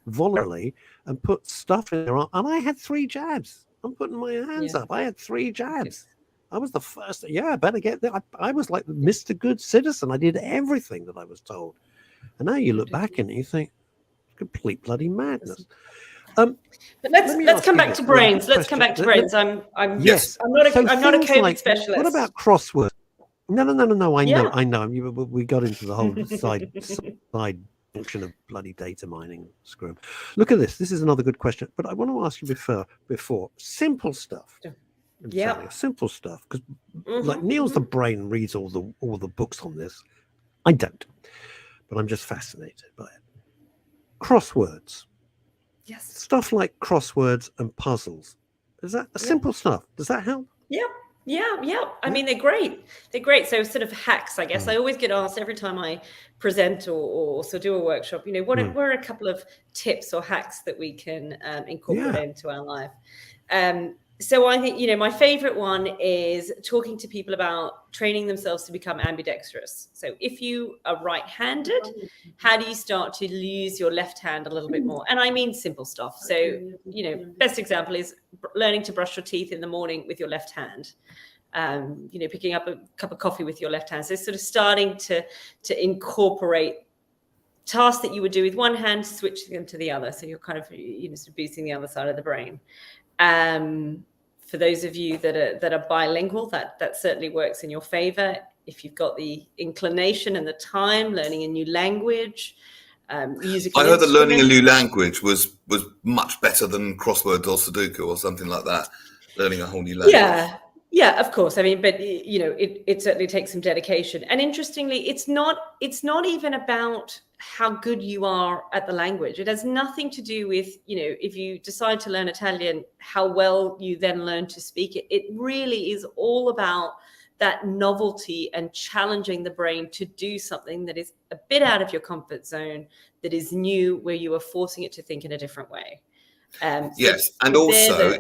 Speaker 1: voluntarily and put stuff in their arm? And I had 3 jabs. I'm putting my hands up. I had 3 jabs. I was the first. I better get there. I was like Mr. Good Citizen. I did everything that I was told. And now you look back and you think, complete bloody madness.
Speaker 3: But let's come back to brains. Let's come back to brains. I'm not a COVID specialist.
Speaker 1: What about crosswords? No. I know. We got into the whole side function of bloody data mining scrum. Look at this. This is another good question, but I want to ask you before simple stuff. Simple stuff, because like Neil's the brain reads all the books on this. I don't, but I'm just fascinated by it. Crosswords.
Speaker 3: Yes.
Speaker 1: Stuff like crosswords and puzzles. Is that simple stuff? Does that help?
Speaker 3: Yeah. They're great. So sort of hacks, I guess. I always get asked every time I present or do a workshop, what are a couple of tips or hacks that we can incorporate into our life? So I think, my favorite one is talking to people about training themselves to become ambidextrous. So if you are right-handed, how do you start to use your left hand a little bit more? And I mean simple stuff. So, best example is learning to brush your teeth in the morning with your left hand. Picking up a cup of coffee with your left hand. So sort of starting to incorporate tasks that you would do with one hand, switching them to the other. So you're kind of, sort of boosting the other side of the brain. For those of you that are bilingual, that certainly works in your favor. If you've got the inclination and the time, learning a new language, musical
Speaker 2: I heard that learning a
Speaker 3: instrument.
Speaker 2: new language was much better than crosswords or Sudoku or something like that. Learning a whole new language.
Speaker 3: Yeah, of course. I mean, but it certainly takes some dedication. And interestingly, it's not even about how good you are at the language. It has nothing to do with, if you decide to learn Italian, how well you then learn to speak it. It really is all about that novelty and challenging the brain to do something that is a bit out of your comfort zone, that is new, where you are forcing it to think in a different way.
Speaker 2: Yes, and also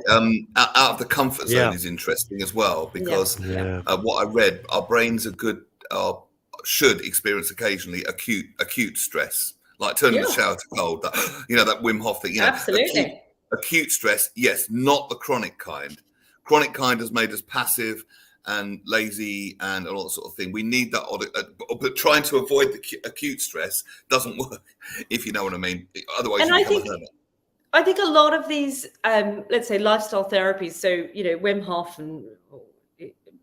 Speaker 2: out of the comfort zone is interesting as well, because what I read, our brains should experience occasionally acute stress, like turning the shower to cold. That Wim Hof thing.
Speaker 3: Absolutely.
Speaker 2: Acute stress, yes, not the chronic kind. Chronic kind has made us passive and lazy and all that sort of thing. We need that, but trying to avoid the acute stress doesn't work, if you know what I mean. Otherwise, you become a hermit.
Speaker 3: I think a lot of these, let's say, lifestyle therapies, so, Wim Hof and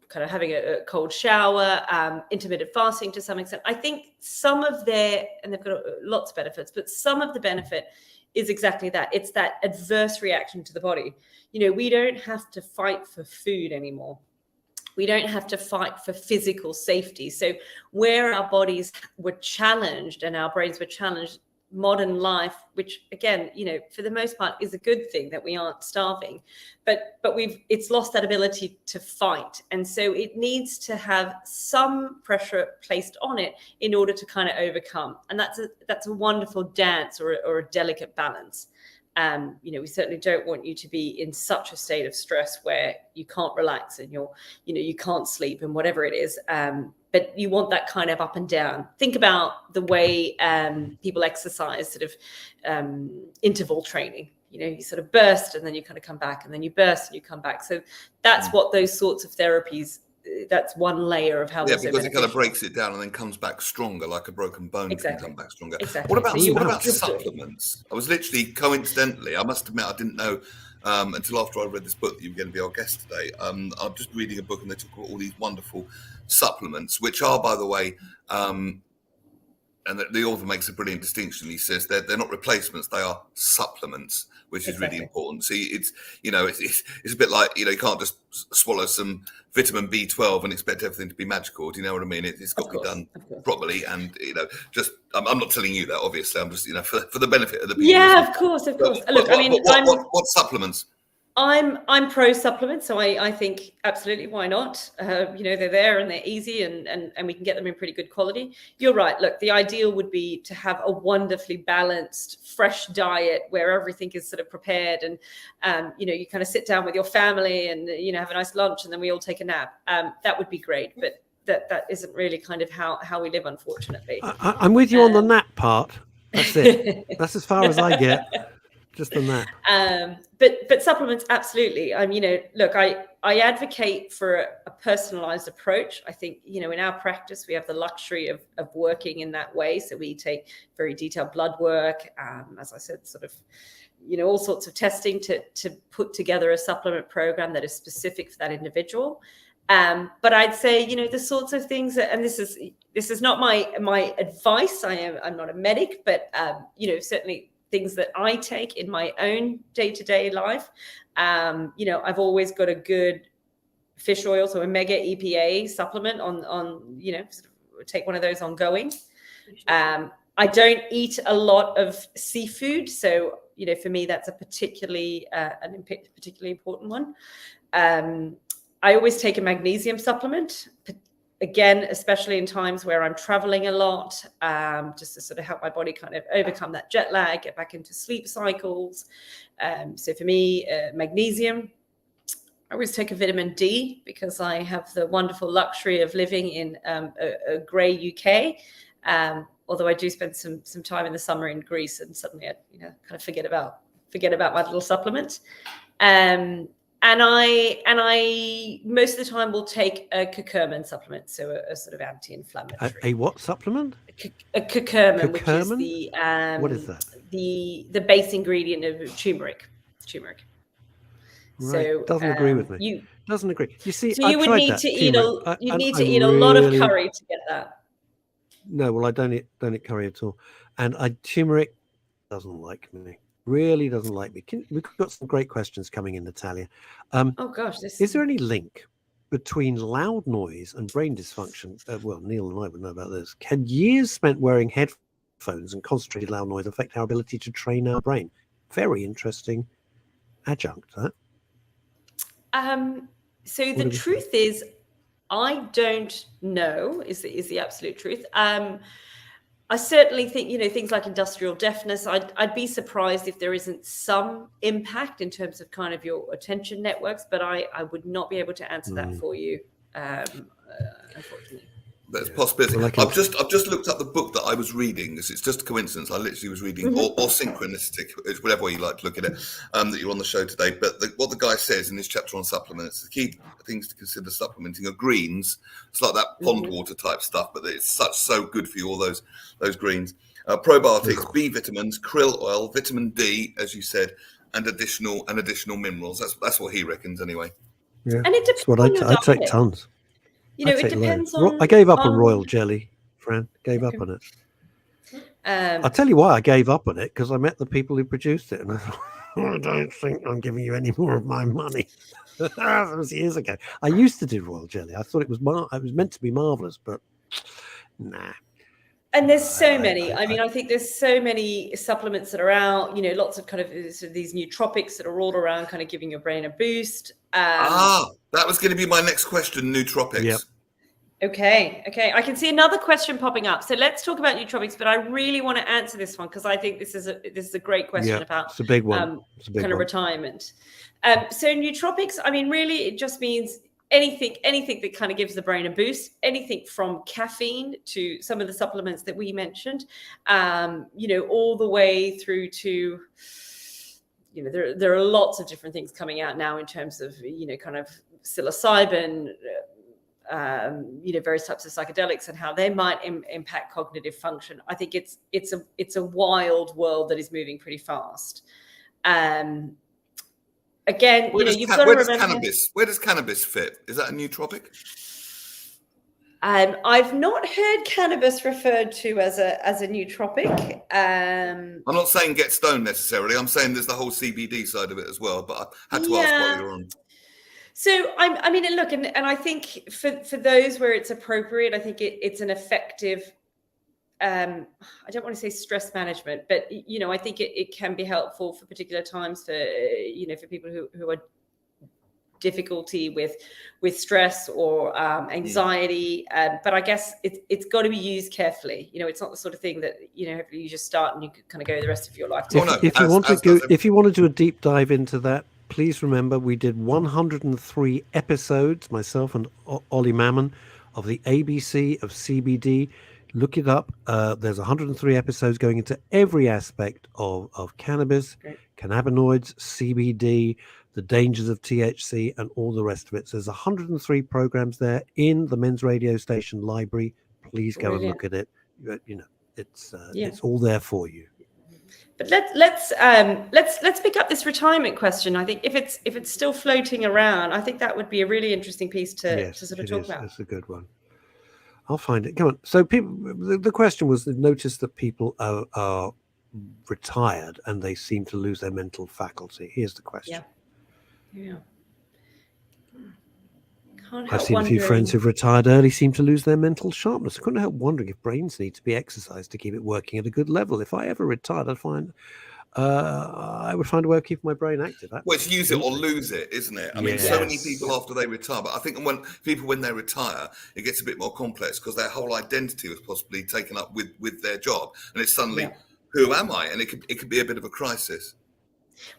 Speaker 3: kind of having a cold shower, intermittent fasting to some extent, I think some of and they've got lots of benefits, but some of the benefit is exactly that. It's that adverse reaction to the body. We don't have to fight for food anymore. We don't have to fight for physical safety. So where our bodies were challenged and our brains were challenged, modern life, which again, for the most part is a good thing that we aren't starving, but it's lost that ability to fight. And so it needs to have some pressure placed on it in order to kind of overcome. And that's a wonderful dance or a delicate balance. We certainly don't want you to be in such a state of stress where you can't relax and you can't sleep and whatever it is. But you want that kind of up and down. Think about the way people exercise, sort of interval training. You sort of burst and then you kind of come back, and then you burst and you come back. So that's what those sorts of therapies, that's one layer of how
Speaker 2: because it kind of breaks it down and then comes back stronger, like a broken bone can come back stronger.
Speaker 3: Exactly.
Speaker 2: What about supplements? I was literally, coincidentally, I must admit I didn't know until after I read this book that you were going to be our guest today. I'm just reading a book and they talk about all these wonderful supplements, which are, by the way, and the author makes a brilliant distinction. He says they're not replacements; they are supplements, which is really important. See, it's a bit like you can't just swallow some vitamin B12 and expect everything to be magical. Do you know what I mean? It's got to be done properly, and just I'm not telling you that, obviously. I'm just for the benefit of the people.
Speaker 3: Yeah, of course. Look,
Speaker 2: what supplements?
Speaker 3: I'm pro supplements, so I think absolutely, why not? They're there and they're easy and we can get them in pretty good quality. You're right. Look, the ideal would be to have a wonderfully balanced, fresh diet where everything is sort of prepared and you kind of sit down with your family and have a nice lunch and then we all take a nap. That would be great, but that isn't really kind of how we live, unfortunately.
Speaker 1: I'm with you on the nap part. That's it. That's as far as I get. Just on that.
Speaker 3: But supplements, absolutely. Look, I advocate for a personalized approach. I think, in our practice, we have the luxury of working in that way. So we take very detailed blood work, as I said, sort of, all sorts of testing to put together a supplement program that is specific for that individual. But I'd say, the sorts of things that, and this is not my advice. I'm not a medic, but, certainly things that I take in my own day-to-day life. I've always got a good fish oil, so omega EPA supplement on take one of those ongoing. I don't eat a lot of seafood. So, for me, that's a particularly important one. I always take a magnesium supplement, again, especially in times where I'm traveling a lot, just to sort of help my body kind of overcome that jet lag, get back into sleep cycles. So for me, magnesium. I always take a vitamin D because I have the wonderful luxury of living in a grey UK. Although I do spend some time in the summer in Greece, and suddenly I kind of forget about my little supplement. And I most of the time will take a curcumin supplement, so a sort of anti-inflammatory.
Speaker 1: A what supplement?
Speaker 3: A curcumin, which is
Speaker 1: what is that?
Speaker 3: The base ingredient of turmeric.
Speaker 1: Right.
Speaker 3: So
Speaker 1: doesn't agree with me. Doesn't agree. You see,
Speaker 3: so you would need to eat a lot of curry to get that.
Speaker 1: No, well, I don't eat curry at all, and turmeric doesn't like me. Really doesn't like me. We've got some great questions coming in, Natalia.
Speaker 3: Oh gosh,
Speaker 1: is there any link between loud noise and brain dysfunction? Well, Neil and I would know about this. Can years spent wearing headphones and concentrated loud noise affect our ability to train our brain? Very interesting adjunct, that.
Speaker 3: So the truth is, I don't know is the absolute truth. I certainly think, things like industrial deafness, I'd be surprised if there isn't some impact in terms of kind of your attention networks, but I would not be able to answer that for you, unfortunately.
Speaker 2: That's a possibility. Well, I've just looked up the book that I was reading. It's just a coincidence. I literally was reading, or synchronistic, whatever way you like to look at it, that you're on the show today. But what the guy says in his chapter on supplements, the key things to consider supplementing are greens. It's like that pond water type stuff, but it's so good for you, all those greens. Probiotics, B vitamins, krill oil, vitamin D, as you said, and additional minerals. That's what he reckons anyway.
Speaker 1: Yeah,
Speaker 3: and it depends.
Speaker 1: That's what I take tons.
Speaker 3: It depends on.
Speaker 1: I gave up on royal jelly, Fran. Gave up on it. I'll tell you why I gave up on it, because I met the people who produced it, and I thought, I don't think I'm giving you any more of my money. That was years ago. I used to do royal jelly. I thought it was meant to be marvelous, but nah.
Speaker 3: And there's so many. I think there's so many supplements that are out. Lots of kind of these nootropics that are all around, kind of giving your brain a boost.
Speaker 2: That was going to be my next question. Nootropics. Yep.
Speaker 3: Okay. I can see another question popping up. So let's talk about nootropics, but I really want to answer this one because I think this is a great question about.
Speaker 1: It's a big one.
Speaker 3: Kind of retirement. So nootropics. Really, it just means anything that kind of gives the brain a boost. Anything from caffeine to some of the supplements that we mentioned. All the way through to. There are lots of different things coming out now in terms of kind of psilocybin. Various types of psychedelics and how they might impact cognitive function. I think it's a wild world that is moving pretty fast. Again, you've got to remember.
Speaker 2: Where does cannabis fit? Is that a nootropic?
Speaker 3: I've not heard cannabis referred to as a nootropic.
Speaker 2: I'm not saying get stoned necessarily. I'm saying there's the whole CBD side of it as well. But I had to ask while you're on.
Speaker 3: So look, and I think for those where it's appropriate, I think it's an effective. I don't want to say stress management, but I think it can be helpful for particular times for for people who are difficulty with stress or anxiety. But I guess it's got to be used carefully. It's not the sort of thing that you just start and you could kind of go the rest of your life.
Speaker 1: If you want to do a deep dive into that. Please remember, we did 103 episodes, myself and Ollie Mammon, of the ABC of CBD. Look it up. There's 103 episodes going into every aspect of cannabis, cannabinoids, CBD, the dangers of THC, and all the rest of it. So there's 103 programs there in the Men's Radio Station library. Please go and look at it. It's all there for you.
Speaker 3: But let's pick up this retirement question. I think if it's still floating around, I think that would be a really interesting piece to sort of talk about.
Speaker 1: It's a good one. I'll find it. Come on. So people, the question was, notice that people are retired and they seem to lose their mental faculty. Here's the question.
Speaker 3: Yeah.
Speaker 1: I've seen a few friends who've retired early seem to lose their mental sharpness. I couldn't help wondering if brains need to be exercised to keep it working at a good level. If I ever retired, I'd find I would find a way of keeping my brain active.
Speaker 2: Well, it's use it or
Speaker 1: Absolutely.
Speaker 2: lose it, isn't it? I mean, so many
Speaker 1: Yes.
Speaker 2: people after they retire, but I think when they retire, it gets a bit more complex because their whole identity was possibly taken up with their job, and it's suddenly, who am I? And it could be a bit of a crisis.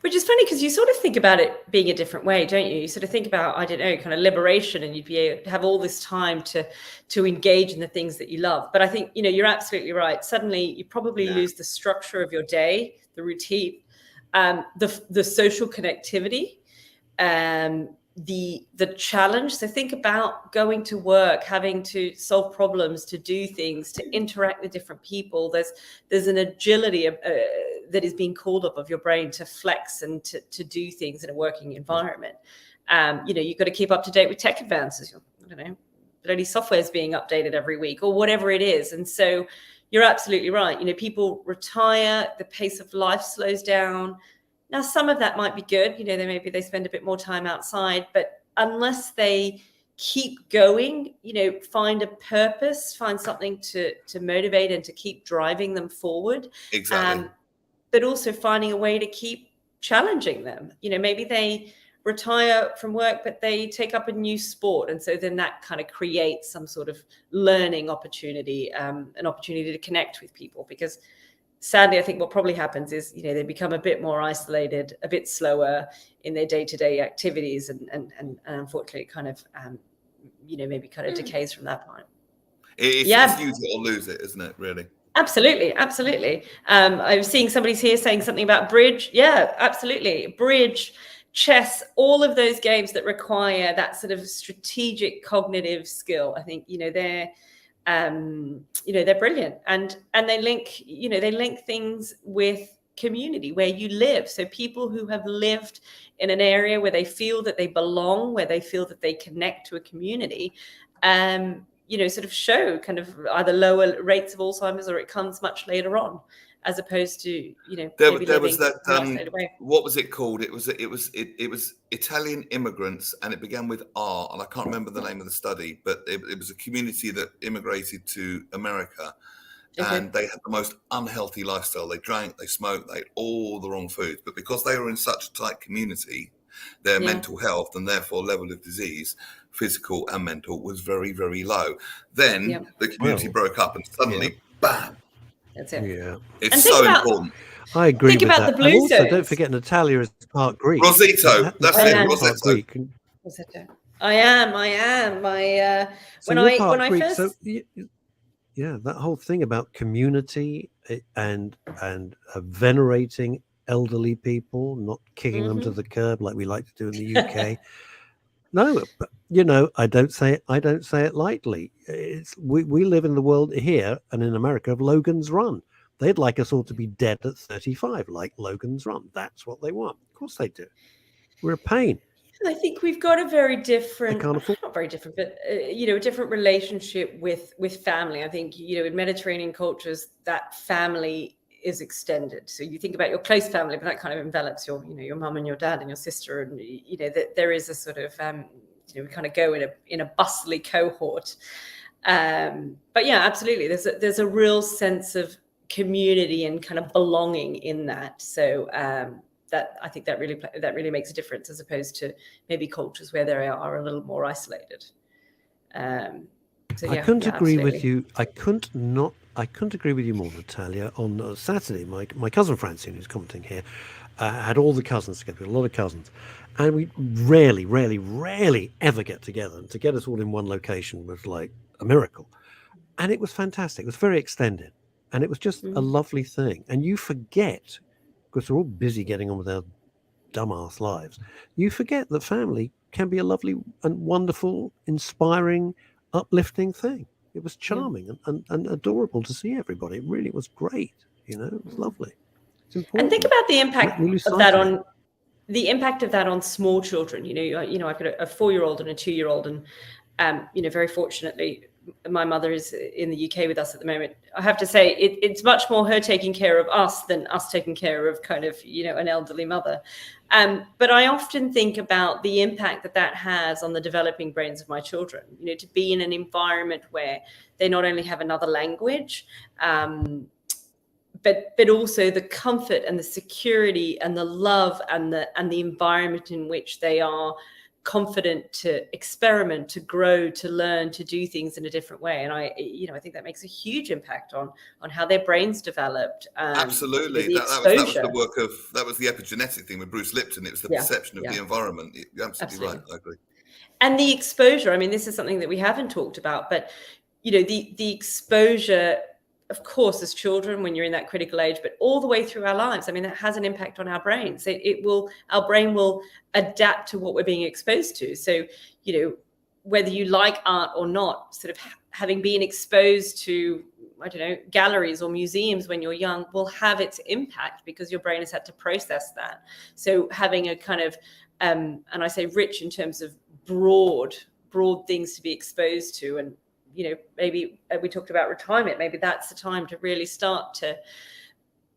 Speaker 3: Which is funny because you sort of think about it being a different way, don't you? You sort of think about, I don't know, kind of liberation, and you'd be able to have all this time to engage in the things that you love. But I think, you're absolutely right. Suddenly you probably lose the structure of your day, the routine, the social connectivity, the challenge. So think about going to work, having to solve problems, to do things, to interact with different people. There's an agility that is being called up of your brain to flex and to do things in a working environment. You've got to keep up to date with tech advances. I don't know, bloody software is being updated every week or whatever it is. And so you're absolutely right. People retire, the pace of life slows down. Now, some of that might be good. Maybe they spend a bit more time outside, but unless they keep going, find a purpose, find something to motivate and to keep driving them forward.
Speaker 2: Exactly.
Speaker 3: But also finding a way to keep challenging them. Maybe they retire from work, but they take up a new sport. And so then that kind of creates some sort of learning opportunity, an opportunity to connect with people. Because sadly, I think what probably happens is, they become a bit more isolated, a bit slower in their day-to-day activities. And unfortunately, kind of, maybe kind of decays from that point.
Speaker 2: It's use it or lose it, isn't it, really?
Speaker 3: Absolutely. I was seeing somebody's here saying something about bridge. Yeah, absolutely. Bridge, chess, all of those games that require that sort of strategic cognitive skill. I think, they're brilliant, and they link things with community where you live. So people who have lived in an area where they feel that they belong, where they feel that they connect to a community, sort of show kind of either lower rates of Alzheimer's, or it comes much later on, as opposed to
Speaker 2: there was that what was it called? It was Italian immigrants, and it began with R, and I can't remember the name of the study, but it was a community that immigrated to America, and they had the most unhealthy lifestyle. They drank, they smoked, they ate all the wrong foods, but because they were in such a tight community, their mental health and therefore level of disease, physical and mental, was very, very low. Then the community broke up, and suddenly, bam.
Speaker 3: That's it.
Speaker 1: Yeah,
Speaker 2: it's so important.
Speaker 1: I agree with that.
Speaker 3: The blue
Speaker 1: and also, don't forget Natalia is part Greek.
Speaker 2: Rosito, that's it.
Speaker 1: Rosito.
Speaker 3: I am. When I first.
Speaker 1: So, yeah, that whole thing about community and venerating elderly people, not kicking them to the curb like we like to do in the UK. No, but I don't say it lightly. We live in the world here and in America of Logan's Run. They'd like us all to be dead at 35, like Logan's Run. That's what they want. Of course they do. We're a pain.
Speaker 3: I think we've got a very different,
Speaker 1: not
Speaker 3: very different, but a different relationship with family. I think in Mediterranean cultures, that family is extended. So you think about your close family, but that kind of envelops your mum and your dad and your sister, and that there is a sort of we kind of go in a bustly cohort. But yeah, absolutely, there's a real sense of community and kind of belonging in that. So that I think that really makes a difference, as opposed to maybe cultures where they are a little more isolated.
Speaker 1: I couldn't agree with you. I couldn't agree with you more, Natalia. On Saturday, my cousin Francine, who's commenting here, had all the cousins together, a lot of cousins, and we rarely ever get together. And to get us all in one location was like a miracle, and it was fantastic. It was very extended, and it was just a lovely thing. And you forget, because we're all busy getting on with our dumbass lives, you forget that family can be a lovely and wonderful, inspiring, uplifting thing. It was charming and adorable to see everybody. It really was great. It was lovely. It's important.
Speaker 3: And think about the impact of that on small children. I've got a 4-year-old and a 2-year-old, and very fortunately, my mother is in the UK with us at the moment. I have to say it's much more her taking care of us than us taking care of kind of, an elderly mother. But I often think about the impact that has on the developing brains of my children, to be in an environment where they not only have another language, but also the comfort and the security and the love and the environment in which they are confident to experiment, to grow, to learn, to do things in a different way. And I think that makes a huge impact on how their brains developed.
Speaker 2: Absolutely.
Speaker 3: The
Speaker 2: that was the work of, that was the epigenetic thing with Bruce Lipton. It was the perception of the environment. You're absolutely right. I agree.
Speaker 3: And the exposure, I mean, this is something that we haven't talked about, but the exposure, of course, as children, when you're in that critical age, but all the way through our lives, I mean, that has an impact on our brains. Our brain will adapt to what we're being exposed to. So, whether you like art or not, sort of having been exposed to, I don't know, galleries or museums when you're young will have its impact because your brain has had to process that. So having a kind of, and I say rich in terms of broad things to be exposed to, and maybe we talked about retirement. Maybe that's the time to really start to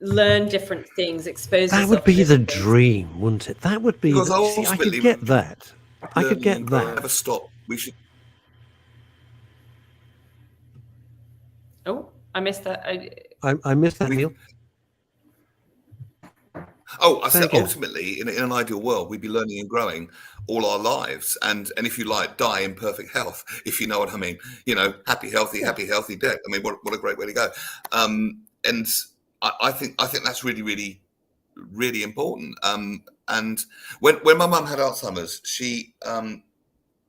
Speaker 3: learn different things, expose
Speaker 1: that
Speaker 3: yourself
Speaker 1: would be
Speaker 3: to
Speaker 1: the
Speaker 3: different things.
Speaker 1: dream, wouldn't it? That would be.
Speaker 2: Because
Speaker 1: See, I could get that. I could get that.
Speaker 2: Never stop. We should.
Speaker 3: Oh, I missed that.
Speaker 1: I missed that, Neil.
Speaker 2: Oh, I said ultimately, in an ideal world, we'd be learning and growing all our lives, and if you like, die in perfect health, if you know what I mean. Happy, healthy death. I mean, what a great way to go. And I think that's really, really, really important. And when my mum had Alzheimer's, she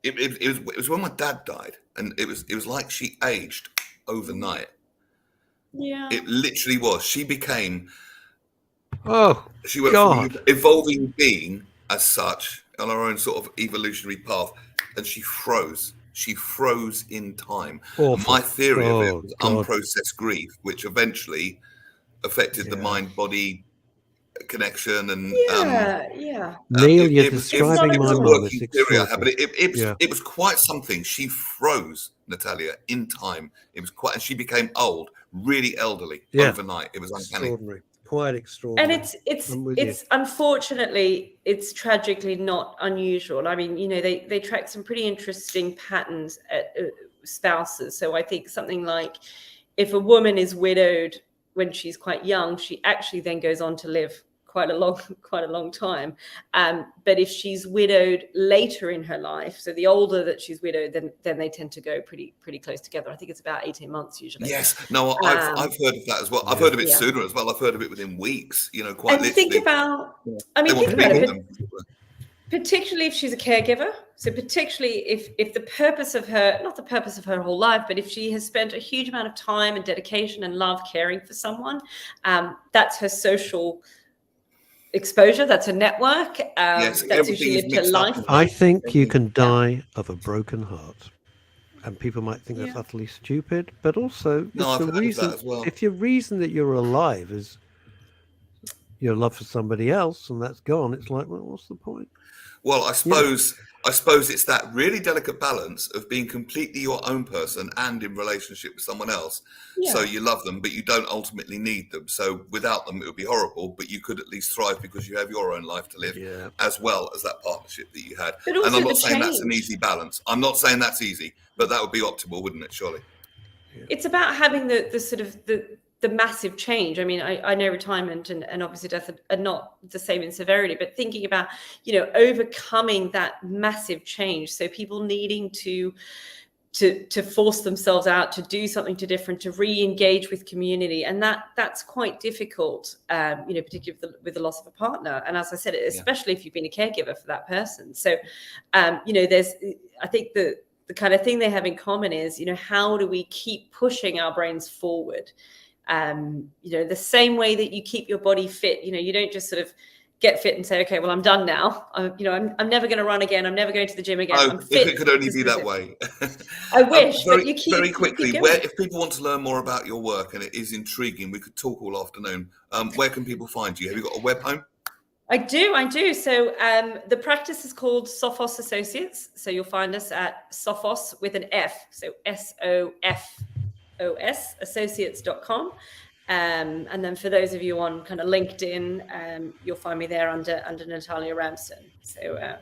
Speaker 2: it was when my dad died, and it was like she aged overnight.
Speaker 3: Yeah,
Speaker 2: it literally was. She became. She went from an evolving being as such on her own sort of evolutionary path, and she froze. She froze in time. My theory of it was unprocessed grief, which eventually affected the mind-body connection. And
Speaker 1: Neil, you're describing my mum. It's extraordinary.
Speaker 2: But it was quite something. She froze, Natalia, in time. It was quite, and she became old, really elderly overnight. It was uncanny.
Speaker 1: Extraordinary. Quite extraordinary.
Speaker 3: And it's unfortunately, it's tragically not unusual. I mean, they track some pretty interesting patterns at spouses. So I think something like if a woman is widowed when she's quite young, she actually then goes on to live quite a long time. But if she's widowed later in her life, so the older that she's widowed, then they tend to go pretty close together. I think it's about 18 months usually.
Speaker 2: Yes, no, I've heard of that as well. I've heard of it sooner as well. I've heard of it within weeks. Quite literally.
Speaker 3: Think about it. Particularly if she's a caregiver. So particularly if the purpose of her, not the purpose of her whole life, but if she has spent a huge amount of time and dedication and love caring for someone, that's her social exposure, that's a network. That's who she lived her life.
Speaker 1: I think you can die of a broken heart, and people might think that's utterly stupid, but also the reason, if your reason that you're alive is your love for somebody else and that's gone, it's like, well, what's the point?
Speaker 2: Well, I suppose it's that really delicate balance of being completely your own person and in relationship with someone else. So you love them, but you don't ultimately need them. So without them, it would be horrible, but you could at least thrive because you have your own life to live, as well as that partnership that you had. And I'm not saying that's an easy balance. I'm not saying that's easy, but that would be optimal, wouldn't it, surely?
Speaker 3: It's about having the sort of the massive change. I mean, I know retirement and obviously death are not the same in severity, but thinking about, overcoming that massive change. So people needing to force themselves out, to do something different, to re-engage with community. And that's quite difficult, particularly with the loss of a partner. And as I said, especially if you've been a caregiver for that person. So, there's, I think the kind of thing they have in common is, how do we keep pushing our brains forward? The same way that you keep your body fit, you don't just sort of get fit and say, okay, well, I'm done now. I'm never going to run again. I'm never going to the gym again. I'm fit.
Speaker 2: If it could only be that way.
Speaker 3: I wish.
Speaker 2: Very quickly, if people want to learn more about your work and it is intriguing, we could talk all afternoon. Where can people find you? Have you got a web home?
Speaker 3: I do. So the practice is called Sophos Associates. So you'll find us at Sophos with an F. So SOFOS associates.com. And then for those of you on kind of LinkedIn, you'll find me there under Natalia Ramsden. So,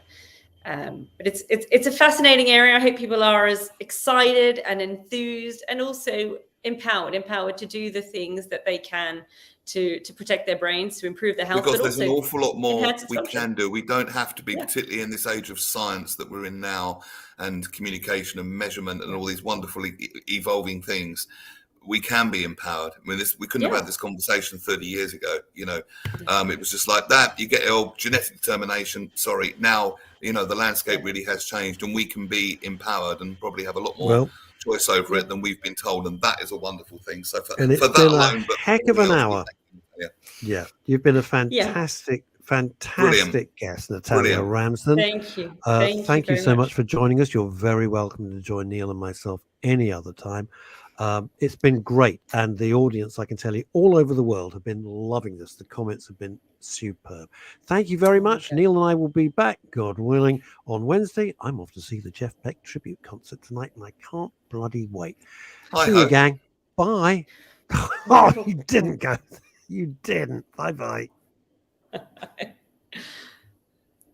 Speaker 3: but it's a fascinating area. I hope people are as excited and enthused, and also empowered to do the things that they can to protect their brains, to improve their health,
Speaker 2: because
Speaker 3: but
Speaker 2: there's
Speaker 3: also
Speaker 2: an awful lot more
Speaker 3: enhance its
Speaker 2: we
Speaker 3: function.
Speaker 2: can do. We don't have to be,
Speaker 3: Yeah.
Speaker 2: particularly in this age of science that we're in now, and communication and measurement and all these wonderful evolving things. We can be empowered. I mean, we couldn't have had this conversation 30 years ago. You know, it was just like that. You get genetic determination. Sorry, now the landscape really has changed, and we can be empowered and probably have a lot more choice over it than we've been told, and that is a wonderful thing. So for that alone, but
Speaker 1: heck of an hour. Yeah, you've been a fantastic guest, Natalia Ramsden.
Speaker 3: Thank you.
Speaker 1: Thank you so much for joining us. You're very welcome to join Neil and myself any other time. It's been great, and the audience, I can tell you, all over the world have been loving this. The comments have been superb. Thank you very much. Neil and I will be back, God willing, on Wednesday. I'm off to see the Jeff Beck tribute concert tonight, and I can't bloody wait. See you, gang. Bye. Oh, you didn't go. You didn't. Bye-bye.